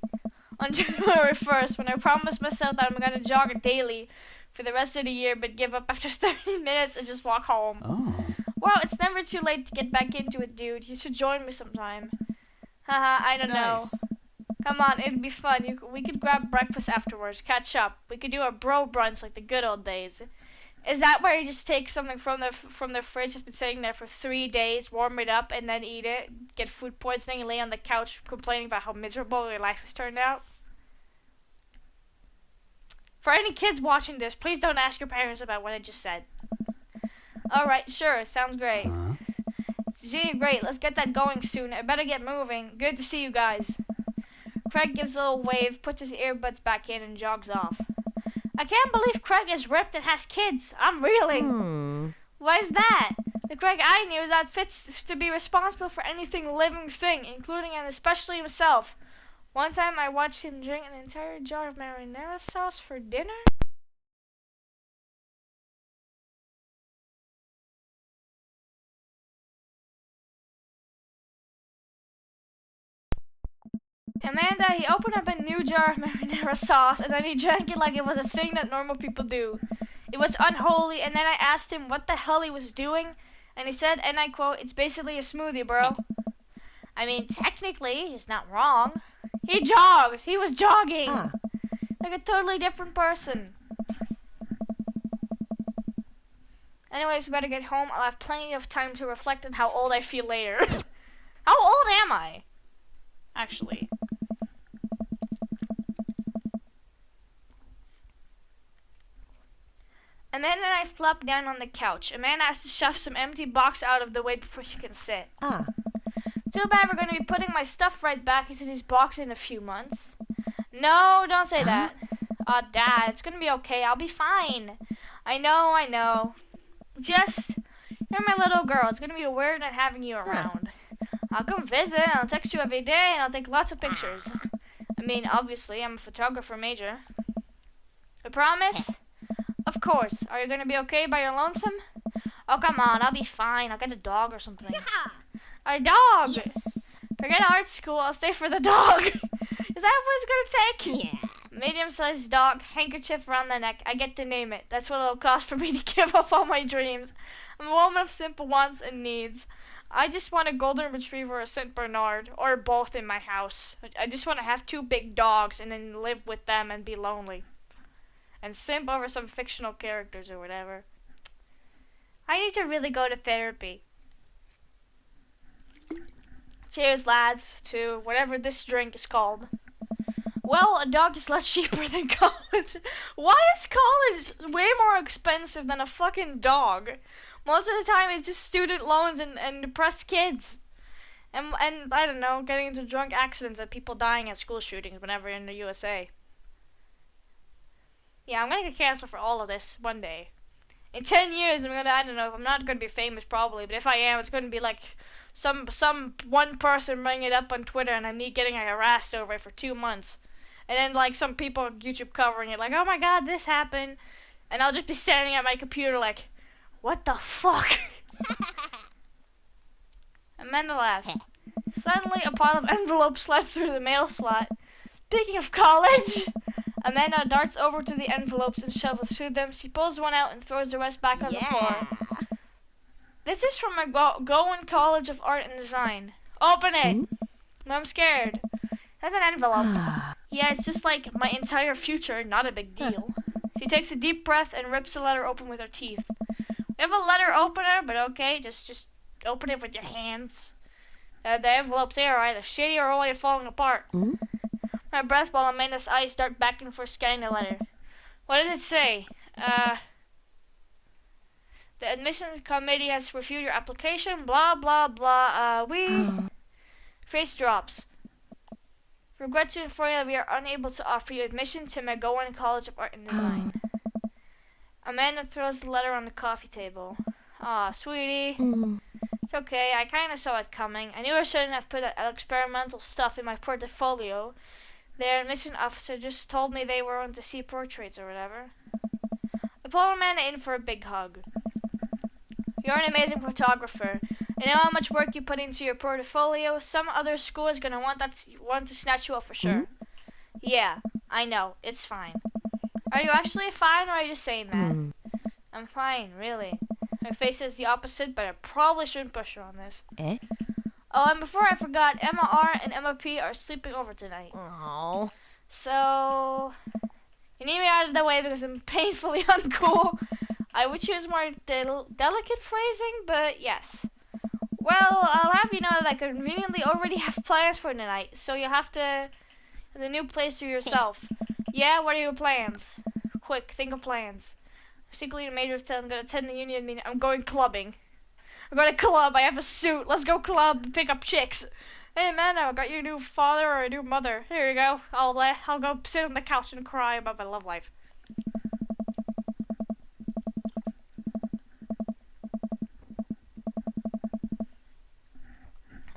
On January 1st, when I promised myself that I'm going to jog daily for the rest of the year, but give up after 30 minutes and just walk home. Oh. Well, it's never too late to get back into it, dude. You should join me sometime. Haha, I don't know. Come on, it'd be fun. We could grab breakfast afterwards, catch up. We could do a bro brunch like the good old days. Is that where you just take something from the fridge that's been sitting there for 3 days, warm it up, and then eat it, get food poisoning, and lay on the couch complaining about how miserable your life has turned out? For any kids watching this, please don't ask your parents about what I just said. Alright, sure, sounds great. Gee, great, let's get that going soon. I better get moving. Good to see you guys. Craig gives a little wave, puts his earbuds back in, and jogs off. I can't believe Craig is ripped and has kids. I'm reeling. Why is that? The Craig I knew is that fits to be responsible for anything living thing, including and especially himself. One time I watched him drink an entire jar of marinara sauce for dinner. Amanda, he opened up a new jar of marinara sauce and then he drank it like it was a thing that normal people do. It was unholy, and then I asked him what the hell he was doing, and he said, and I quote, "It's basically a smoothie, bro." I mean, technically, he's not wrong. He jogs. He was jogging. Ah. Like a totally different person. Anyways, we better get home. I'll have plenty of time to reflect on how old I feel later. How old am I? Actually. Amanda and I flop down on the couch. Amanda has to shove some empty box out of the way before she can sit. Ah. Too bad we're going to be putting my stuff right back into these boxes in a few months. No, don't say that. Dad, it's going to be okay. I'll be fine. I know. Just, you're my little girl. It's going to be weird not having you around. I'll come visit, and I'll text you every day, and I'll take lots of pictures. I mean, obviously, I'm a photographer major. I promise? Of course. Are you going to be okay by your lonesome? Oh, come on. I'll be fine. I'll get a dog or something. A dog! Yes. Forget art school. I'll stay for the dog. Is that what it's going to take? Yeah. Medium-sized dog, handkerchief around the neck. I get to name it. That's what it'll cost for me to give up all my dreams. I'm a woman of simple wants and needs. I just want a golden retriever or a Saint Bernard, or both in my house. I just want to have 2 big dogs and then live with them and be lonely. And simp over some fictional characters or whatever. I need to really go to therapy. Cheers, lads, to whatever this drink is called. Well, a dog is less cheaper than college. Why is college way more expensive than a fucking dog? Most of the time it's just student loans and depressed kids. And I don't know, getting into drunk accidents and people dying at school shootings whenever in the USA. Yeah, I'm gonna get canceled for all of this one day. In 10 years, I don't know, I'm not gonna be famous probably, but if I am, it's gonna be like some one person bringing it up on Twitter and I'm me getting harassed over it for 2 months. And then like some people on YouTube covering it like, oh my god, this happened. And I'll just be standing at my computer like, what the fuck? And then the last. Suddenly a pile of envelopes slides through the mail slot. Speaking of college, Amanda darts over to the envelopes and shovels through them. She pulls one out and throws the rest back on the floor. This is from a Gowan College of Art and Design. Open it! I'm scared. That's an envelope. Yeah, it's just like my entire future, not a big deal. She takes a deep breath and rips the letter open with her teeth. We have a letter opener, but okay, just open it with your hands. The envelope's there, either shitty or already falling apart. My breath while Amanda's eyes dart back and forth scanning the letter. What does it say? The admission committee has reviewed your application, blah, blah, blah. Face drops. Regret to inform you that we are unable to offer you admission to McGowan College of Art and Design. Amanda throws the letter on the coffee table. Aw, sweetie. It's okay, I kinda saw it coming. I knew I shouldn't have put that experimental stuff in my portfolio. Their admission officer just told me they were on to see portraits or whatever. I pulled Amanda in for a big hug. You're an amazing photographer. I know how much work you put into your portfolio. Some other school is gonna want to snatch you up for sure. Yeah, I know. It's fine. Are you actually fine, or are you just saying that? I'm fine, really. Her face is the opposite, but I probably shouldn't push her on this. Oh, and before I forgot, Emma R and Emma P are sleeping over tonight. Oh. So, you need me out of the way because I'm painfully uncool. I would choose more delicate phrasing, but yes. Well, I'll have you know that I conveniently already have plans for tonight, so you'll have to the new place to yourself. Yeah, what are your plans? Quick, think of plans. Secretly, the major said I'm gonna attend the union meeting. I'm going clubbing. I'm going to club. I have a suit. Let's go club and pick up chicks. Hey man, I got you a new father or a new mother. Here you go. I'll go sit on the couch and cry about my love life.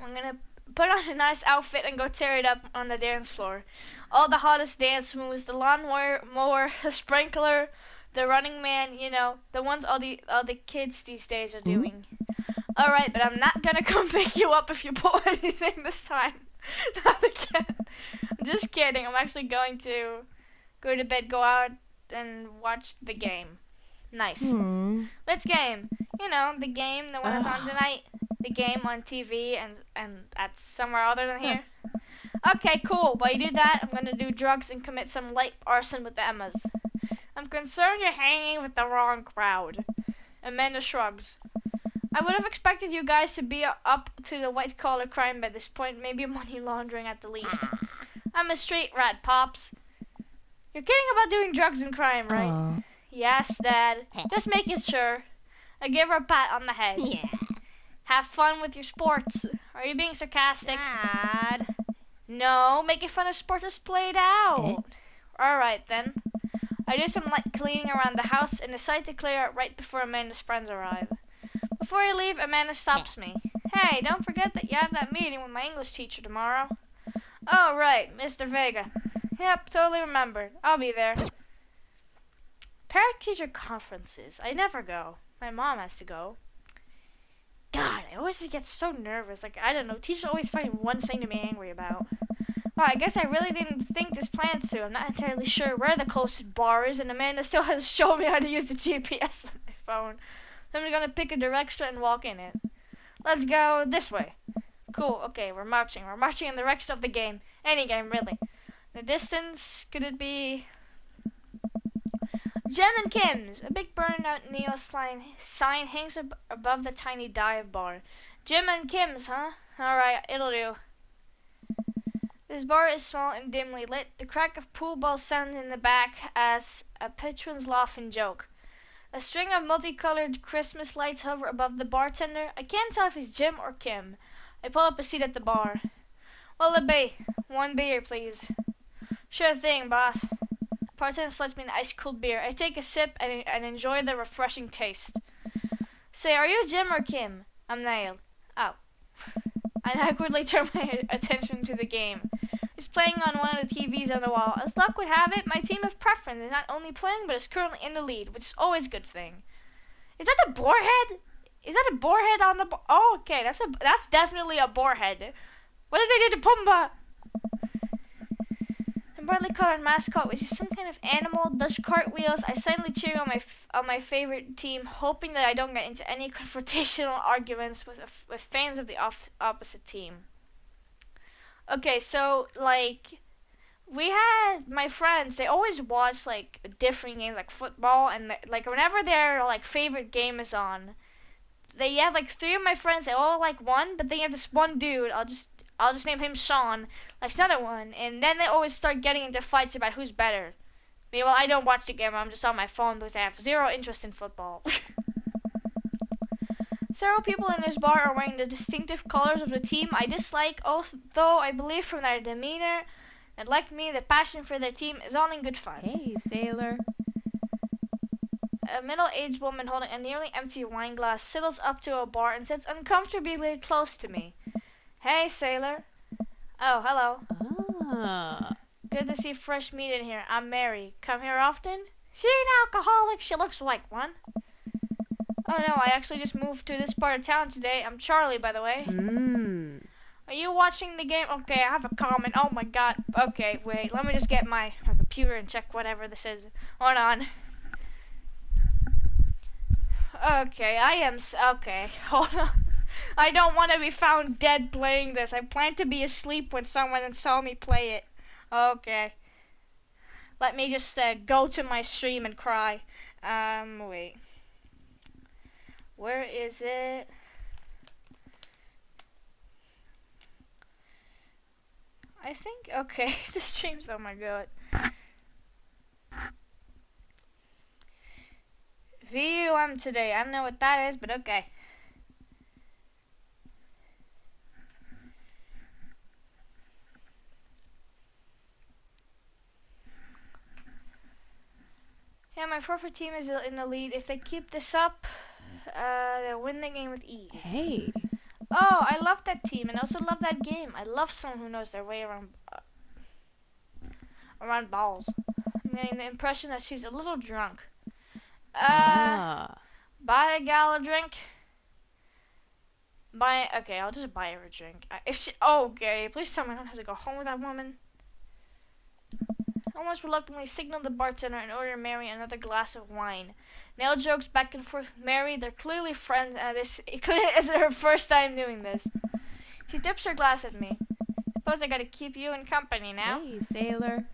I'm gonna put on a nice outfit and go tear it up on the dance floor. All the hottest dance moves, the mower, the sprinkler, the running man, you know, the ones all the kids these days are doing. Alright, but I'm not gonna come pick you up if you pull anything this time. Not again. I'm just kidding. I'm actually going to go to bed, go out, and watch the game. Nice. Let's game. You know, the game, the one that's on tonight. The game on TV and at somewhere other than here. Okay, cool. While you do that, I'm gonna do drugs and commit some light arson with the Emmas. I'm concerned you're hanging with the wrong crowd. Amanda shrugs. I would have expected you guys to be up to the white-collar crime by this point, maybe money laundering at the least. I'm a straight rat, Pops. You're kidding about doing drugs and crime, right? Yes, Dad. Just making sure. I give her a pat on the head. Yeah. Have fun with your sports. Are you being sarcastic? Dad. No, making fun of sports is played out. Alright then. I do some light cleaning around the house and decide to clear it right before Amanda's friends arrive. Before I leave, Amanda stops me. Hey, don't forget that you have that meeting with my English teacher tomorrow. Oh, right, Mr. Vega. Yep, totally remembered. I'll be there. Parent-teacher conferences. I never go. My mom has to go. God, I always get so nervous. Like, I don't know, teachers always find one thing to be angry about. Well, I guess I really didn't think this planned to. I'm not entirely sure where the closest bar is, and Amanda still hasn't shown me how to use the GPS on my phone. So I'm gonna pick a direction and walk in it. Let's go this way. Cool, okay, we're marching. We're marching in the direction of the game. Any game, really. The distance, could it be... Jem and Kim's. A big burned out neon sign hangs above the tiny dive bar. Jem and Kim's, huh? Alright, it'll do. This bar is small and dimly lit. The crack of pool balls sounds in the back as a patrons laugh and joke. A string of multicolored Christmas lights hover above the bartender. I can't tell if he's Jim or Kim. I pull up a seat at the bar. What'll it be? One beer, please. Sure thing, boss. Bartender slides me an ice-cold beer. I take a sip and enjoy the refreshing taste. Say, are you Jim or Kim? I'm nailed. Oh. I awkwardly turn my attention to the game. It's playing on one of the TVs on the wall. As luck would have it, my team of preference is not only playing, but is currently in the lead, which is always a good thing. Is that a boarhead? Is that a boarhead on the... Oh, okay, that's definitely a boarhead. What did they do to Pumbaa? The brightly colored mascot, which is some kind of animal, does cartwheels. I silently cheer on my favorite team, hoping that I don't get into any confrontational arguments with fans of the opposite team. Okay, so, like, we had my friends, they always watch, like, different games, like football, and, like, whenever their, like, favorite game is on, they have, like, 3 of my friends, they all like one, but then you have this one dude, I'll just name him Sean, like, another one, and then they always start getting into fights about who's better. Well, I don't watch the game, I'm just on my phone, because I have 0 interest in football. Several people in this bar are wearing the distinctive colors of the team I dislike, although I believe from their demeanor that, like me, the passion for their team is all in good fun. Hey, sailor. A middle-aged woman holding a nearly empty wine glass sidles up to a bar and sits uncomfortably close to me. Hey, sailor. Oh, hello. Ah. Good to see fresh meat in here. I'm Mary. Come here often? She ain't alcoholic. She looks like one. Oh no, I actually just moved to this part of town today. I'm Charlie, by the way. Are you watching the game? Okay, I have a comment. Oh my god. Okay, wait. Let me just get my computer and check whatever this is. Hold on. Okay, okay, hold on. I don't want to be found dead playing this. I plan to be asleep when someone saw me play it. Okay. Let me just go to my stream and cry. Wait. Where is it? I think, okay, the stream's, oh my god. VUM today, I don't know what that is, but okay. Yeah, my forfeit team is in the lead. If they keep this up, they'll win the game with ease. Hey. Oh, I love that team and I also love that game. I love someone who knows their way around balls. I'm getting the impression that she's a little drunk. Ah. Buy a gal a drink. Okay, I'll just buy her a drink. Okay, please tell me I don't have to go home with that woman. I almost reluctantly signaled the bartender and ordered Mary another glass of wine. Nell jokes back and forth with Mary. They're clearly friends, and it clearly isn't her first time doing this. She tips her glass at me. Suppose I gotta keep you in company now. Hey, sailor.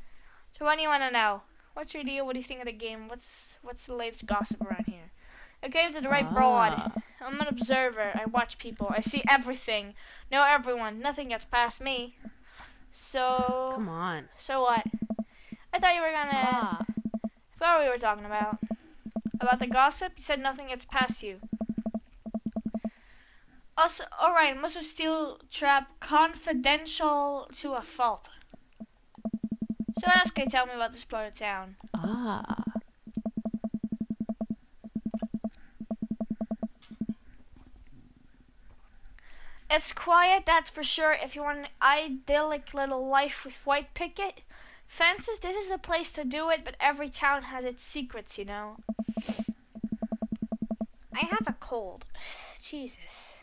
So what do you want to know? What's your deal? What do you think of the game? What's the latest gossip around here? The game's the right broad. I'm an observer. I watch people. I see everything. Know everyone. Nothing gets past me. So... Come on. So what? I thought you were gonna... Ah. I forgot what we were talking about. About the gossip? You said nothing gets past you. Also, alright, Muscle Steel Trap confidential to a fault. So what else can you tell me about this part of town? Ah. It's quiet, that's for sure. If you want an idyllic little life with white picket fences, this is the place to do it, but every town has its secrets, you know. I have a cold. Jesus.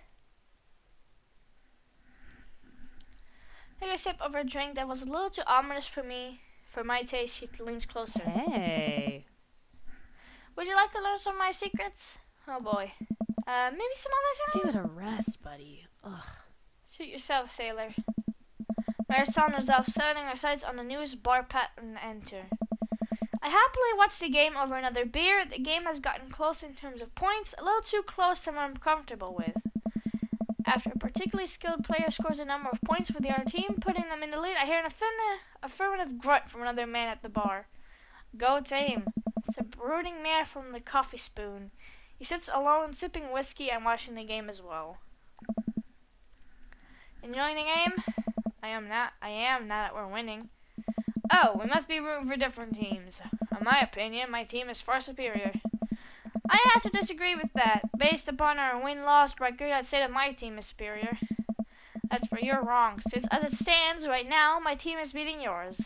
Take a sip of her drink that was a little too ominous for me. For my taste, she leans closer. Hey. Would you like to learn some of my secrets? Oh boy. Maybe some other time? Give it a rest, buddy. Ugh. Suit yourself, sailor. Mary's telling herself, setting her sights on the newest bar pattern to enter. I happily watched the game over another beer. The game has gotten close in terms of points, a little too close than I'm comfortable with. After a particularly skilled player scores a number of points for the other team, putting them in the lead, I hear an affirmative grunt from another man at the bar. Go team. It's a brooding man from the coffee spoon. He sits alone, sipping whiskey and watching the game as well. Enjoying the game? I am now that we're winning. Oh, we must be rooting for different teams. In my opinion, my team is far superior. I have to disagree with that. Based upon our win-loss record, I'd say that my team is superior. That's where you're wrong, sis. As it stands right now, my team is beating yours.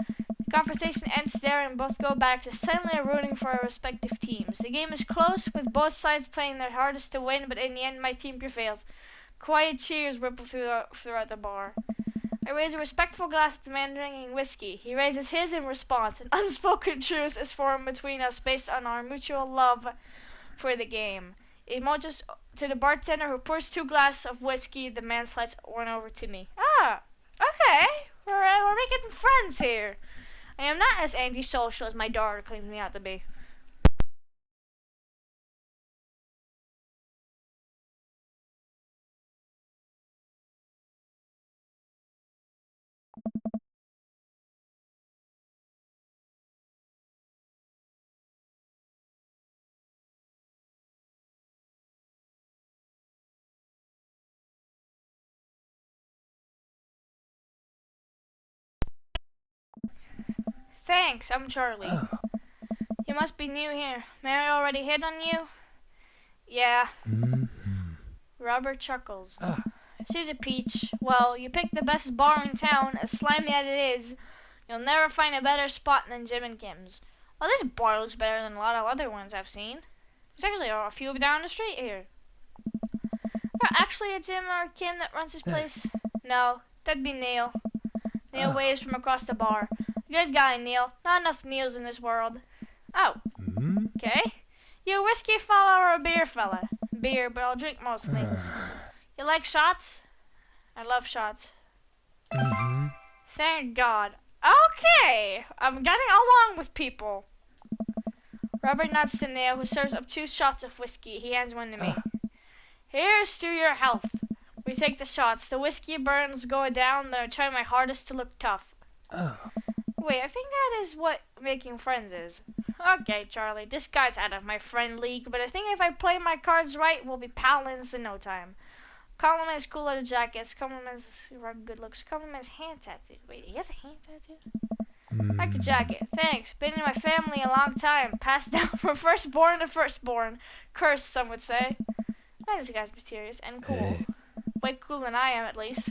The conversation ends there and both go back to silently rooting for our respective teams. The game is close, with both sides playing their hardest to win, but in the end my team prevails. Quiet cheers ripple throughout the bar. I raise a respectful glass to the man drinking whiskey. He raises his in response. An unspoken truce is formed between us based on our mutual love for the game. Emojis to the bartender who pours 2 glasses of whiskey. The man slides one over to me. Ah, okay. We're making friends here. I am not as antisocial as my daughter claims me out to be. Thanks, I'm Charlie. Oh. You must be new here. Mary already hit on you? Yeah. Mm-hmm. Robert chuckles. Ah. She's a peach. Well, you picked the best bar in town, as slimy as it is. You'll never find a better spot than Jim and Kim's. Well, this bar looks better than a lot of other ones I've seen. There's actually a few down the street here. Actually a Jim or Kim that runs this place? No, that'd be Neil. Neil waves from across the bar. Good guy, Neil. Not enough Neils in this world. Oh, Mm-hmm. okay. You a whiskey fella or a beer fella? Beer, but I'll drink most things. You like shots? I love shots. Mm-hmm. Thank God. Okay, I'm getting along with people. Robert nods to Neil, who serves up 2 shots of whiskey. He hands one to me. Here's to your health. We take the shots. The whiskey burns go down, though I try my hardest to look tough. Oh. Wait, I think that is what making friends is. Okay, Charlie, this guy's out of my friend league, but I think if I play my cards right, we'll be pals in no time. Compliments cool leather jackets, compliments rugged good looks, compliments hand tattoo. Wait, he has a hand tattoo? Like a jacket. Thanks. Been in my family a long time. Passed down from firstborn to firstborn. Cursed, some would say. Oh, this guy's mysterious and cool. Hey. Way cooler than I am, at least.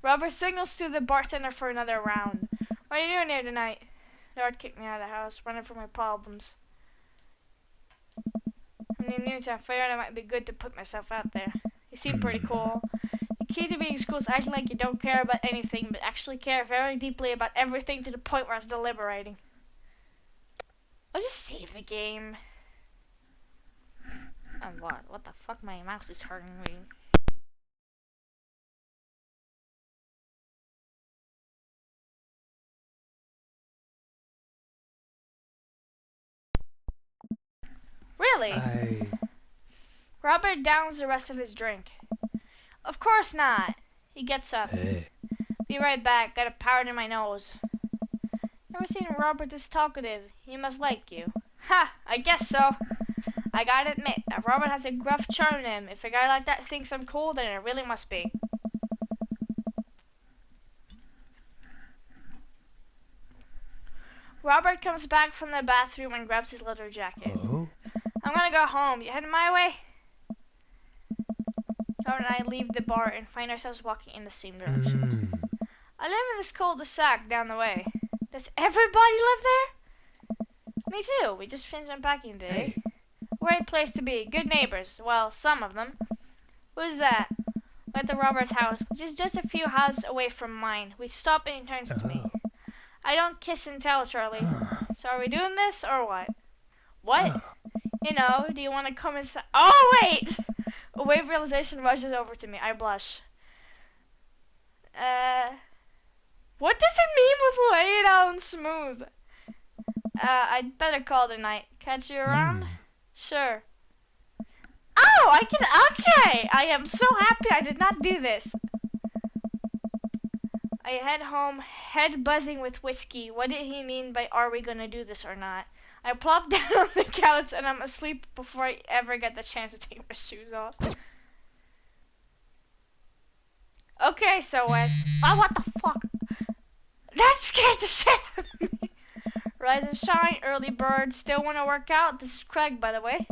Robert signals to the bartender for another round. What are you doing here tonight? Lord kicked me out of the house, running from my problems. I'm new to town, figured it might be good to put myself out there. You seem pretty cool. The key to being cool is acting like you don't care about anything, but actually care very deeply about everything to the point where it's deliberating. I'll just save the game. And what? What the fuck? My mouse is hurting me. Really? Robert downs the rest of his drink. Of course not. He gets up. Hey. Be right back. Got a powder in my nose. Never seen Robert this talkative. He must like you. Ha! I guess so. I gotta admit, that Robert has a gruff charm to him. If a guy like that thinks I'm cool, then it really must be. Robert comes back from the bathroom and grabs his leather jacket. Oh? I'm gonna go home. You heading my way? Robert and I leave the bar and find ourselves walking in the same direction. I live in this cul-de-sac down the way. Does everybody live there? Me too. We just finished unpacking today. Hey. Great place to be. Good neighbors. Well, some of them. Who's that? We're at the Robert's house, which is just a few houses away from mine. We stop and he turns to me. I don't kiss and tell, Charlie. So are we doing this or what? What? You know, do you want to come inside? Oh, wait! A wave of realization rushes over to me. I blush. What does it mean with laid out and smooth? I'd better call it a night. Catch you around? Sure. Oh, okay! I am so happy I did not do this. I head home, head buzzing with whiskey. What did he mean by are we gonna do this or not? I plop down on the couch and I'm asleep before I ever get the chance to take my shoes off. Okay, so when... Oh, what the fuck? That scared the shit out of me. Rise and shine, early bird. Still want to work out? This is Craig, by the way.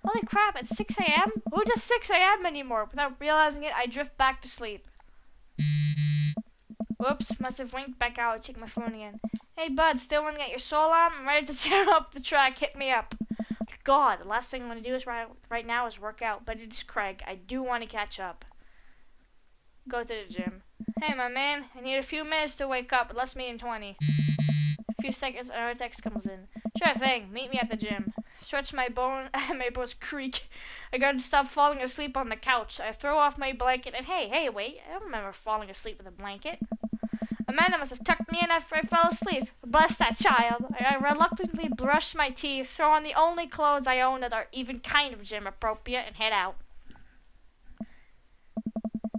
Holy crap, it's 6 a.m.? Who does 6 a.m. anymore? Without realizing it, I drift back to sleep. Whoops, must have winked back out. I check my phone again. Hey, bud, still want to get your soul on? I'm ready to tear up the track. Hit me up. God, the last thing I want to do is right now is work out, but it's Craig. I do want to catch up. Go to the gym. Hey, my man, I need a few minutes to wake up, but let's meet in 20. A few seconds, another text comes in. Sure thing, meet me at the gym. Stretch my bones creak. I gotta stop falling asleep on the couch. I throw off my blanket and hey, wait, I don't remember falling asleep with a blanket. Amanda must have tucked me in after I fell asleep. Bless that child. I reluctantly brush my teeth, throw on the only clothes I own that are even kind of gym appropriate, and head out.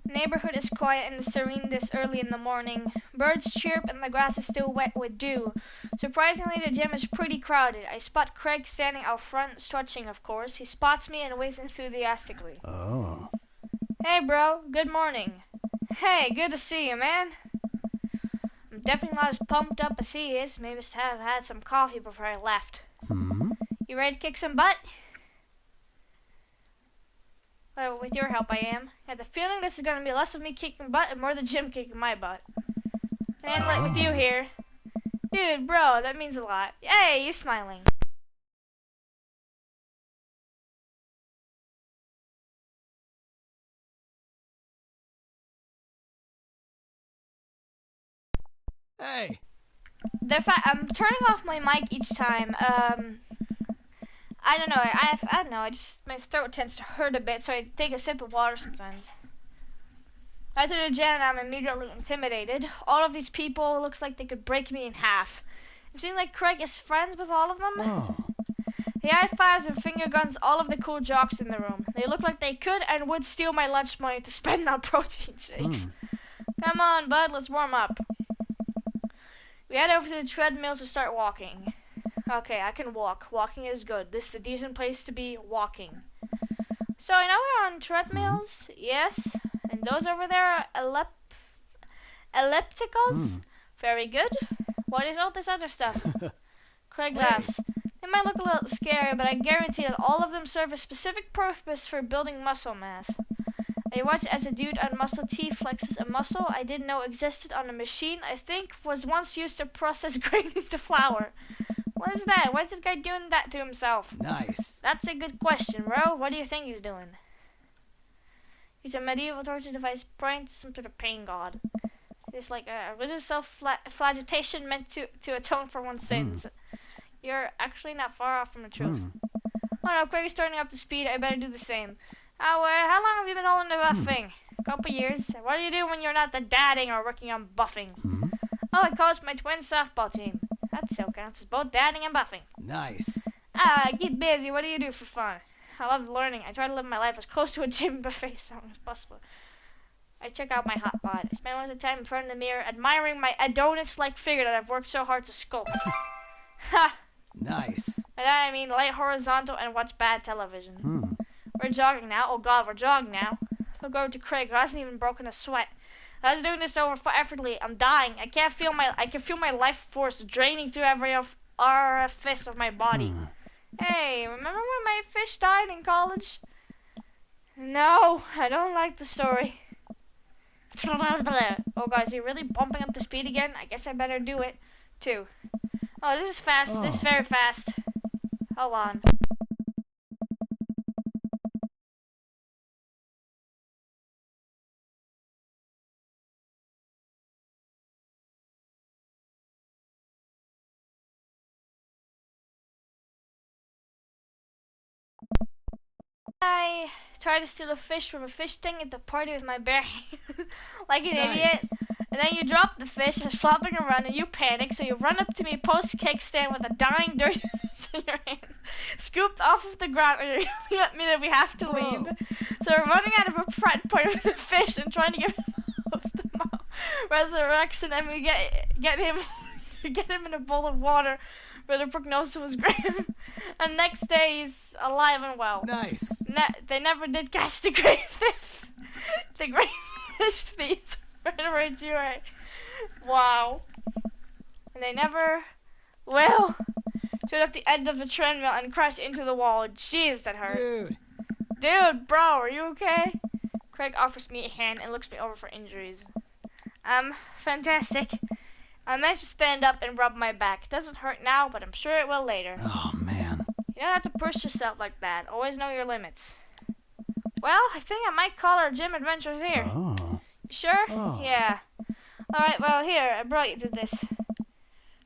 The neighborhood is quiet and serene this early in the morning. Birds chirp and the grass is still wet with dew. Surprisingly, the gym is pretty crowded. I spot Craig standing out front, stretching of course. He spots me and waves enthusiastically. Oh. Hey bro, good morning. Hey, good to see you, man. I'm definitely not as pumped up as he is. Maybe just have had some coffee before I left. You ready to kick some butt? Well, with your help, I am. I had the feeling this is gonna be less of me kicking butt and more the gym kicking my butt. And like with you here. Dude, bro, that means a lot. Hey, you smiling. Hey. The fact I'm turning off my mic each time. I don't know. I don't know. I just my throat tends to hurt a bit, so I take a sip of water sometimes. I enter the gym and I'm immediately intimidated. All of these people looks like they could break me in half. It seems like Craig is friends with all of them. Oh. He high-fives and finger guns all of the cool jocks in the room. They look like they could and would steal my lunch money to spend on protein shakes. Come on, bud, let's warm up. We head over to the treadmills to start walking. Okay, I can walk. Walking is good. This is a decent place to be walking. So I know we're on treadmills, yes. And those over there are ellipticals. Very good. What is all this other stuff? Craig laughs. They might look a little scary, but I guarantee that all of them serve a specific purpose for building muscle mass. I watched as a dude on Muscle T flexes a muscle I didn't know existed on a machine I think was once used to process grain into flour. What is that? Why is the guy doing that to himself? Nice. That's a good question, bro. What do you think he's doing? He's a medieval torture device praying to some sort of pain god. It's like a religious self-flagellation meant to atone for one's sins. You're actually not far off from the truth. Oh no, Craig is turning up the speed. I better do the same. How long have you been holding the buffing? A couple years. What do you do when you're not the dadding or working on buffing? Oh, I coach my twin softball team. That still counts as both dadding and buffing. Nice. I keep busy. What do you do for fun? I love learning. I try to live my life as close to a gym buffet song as possible. I check out my hot bod. I spend most of the time in front of the mirror admiring my Adonis-like figure that I've worked so hard to sculpt. Ha! Nice. By that I mean lay horizontal and watch bad television. We're jogging now. Oh god, we're jogging now. Look over to Craig, who hasn't even broken a sweat. I was doing this effortlessly. I'm dying. I can feel my life force draining through every orifice of my body. Hey, remember when my fish died in college? No, I don't like the story. Oh god, is he really bumping up the speed again? I guess I better do it, too. Oh, this is fast. This is very fast. Hold on. I tried to steal a fish from a fish tank at the party with my bare hand, like an idiot. And then you drop the fish, it's flopping around, and you panic, so you run up to me post-kickstand with a dying dirty fish in your hand, scooped off of the ground, and you're yelling at me that we have to leave. So we're running out of a friend point with the fish and trying to get him off the mouth. Resurrection, and we get him in a bowl of water where the prognosis was grim. And next day he's alive and well. Nice. They never did catch the grave thief. The grave fish thieves. Right, you right. Wow. And they never will. Stood at the end of the treadmill and crashed into the wall. Jeez, that hurt. Dude, bro, are you okay? Craig offers me a hand and looks me over for injuries. Fantastic. I managed to stand up and rub my back. It doesn't hurt now, but I'm sure it will later. Oh, man. You don't have to push yourself like that. Always know your limits. Well, I think I might call our gym adventures here. Oh. You sure? Oh. Yeah. Alright, well, here, I brought you to this.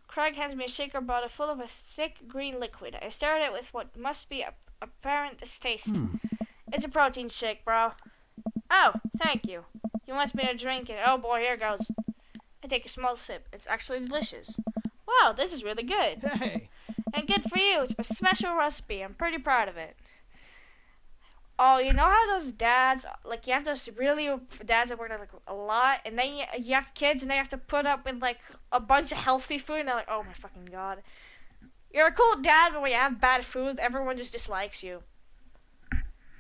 Craig hands me a shaker bottle full of a thick green liquid. I stare at it with what must be apparent distaste. It's a protein shake, bro. Oh, thank you. You want me to drink it. Oh boy, here goes. I take a small sip. It's actually delicious. Wow, this is really good. Hey. And good for you. It's a special recipe. I'm pretty proud of it. Oh, you know how those dads, like, you have those really dads that work like a lot, and then you have kids, and they have to put up with, like, a bunch of healthy food, and they're like, oh my fucking god. You're a cool dad, but when you have bad food, everyone just dislikes you.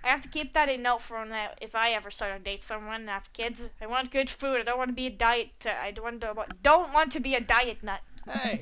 I have to keep that in note for when if I ever start to date someone and have kids. I want good food. I don't want to be a diet. I don't want to be a diet nut. Hey.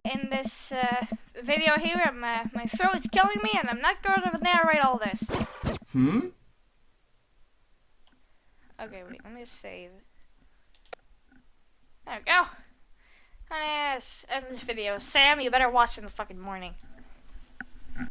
In this video here, my throat is killing me, and I'm not going to narrate all this. Okay, wait, let me just save. There we go. And yes, end this video. Sam, you better watch in the fucking morning.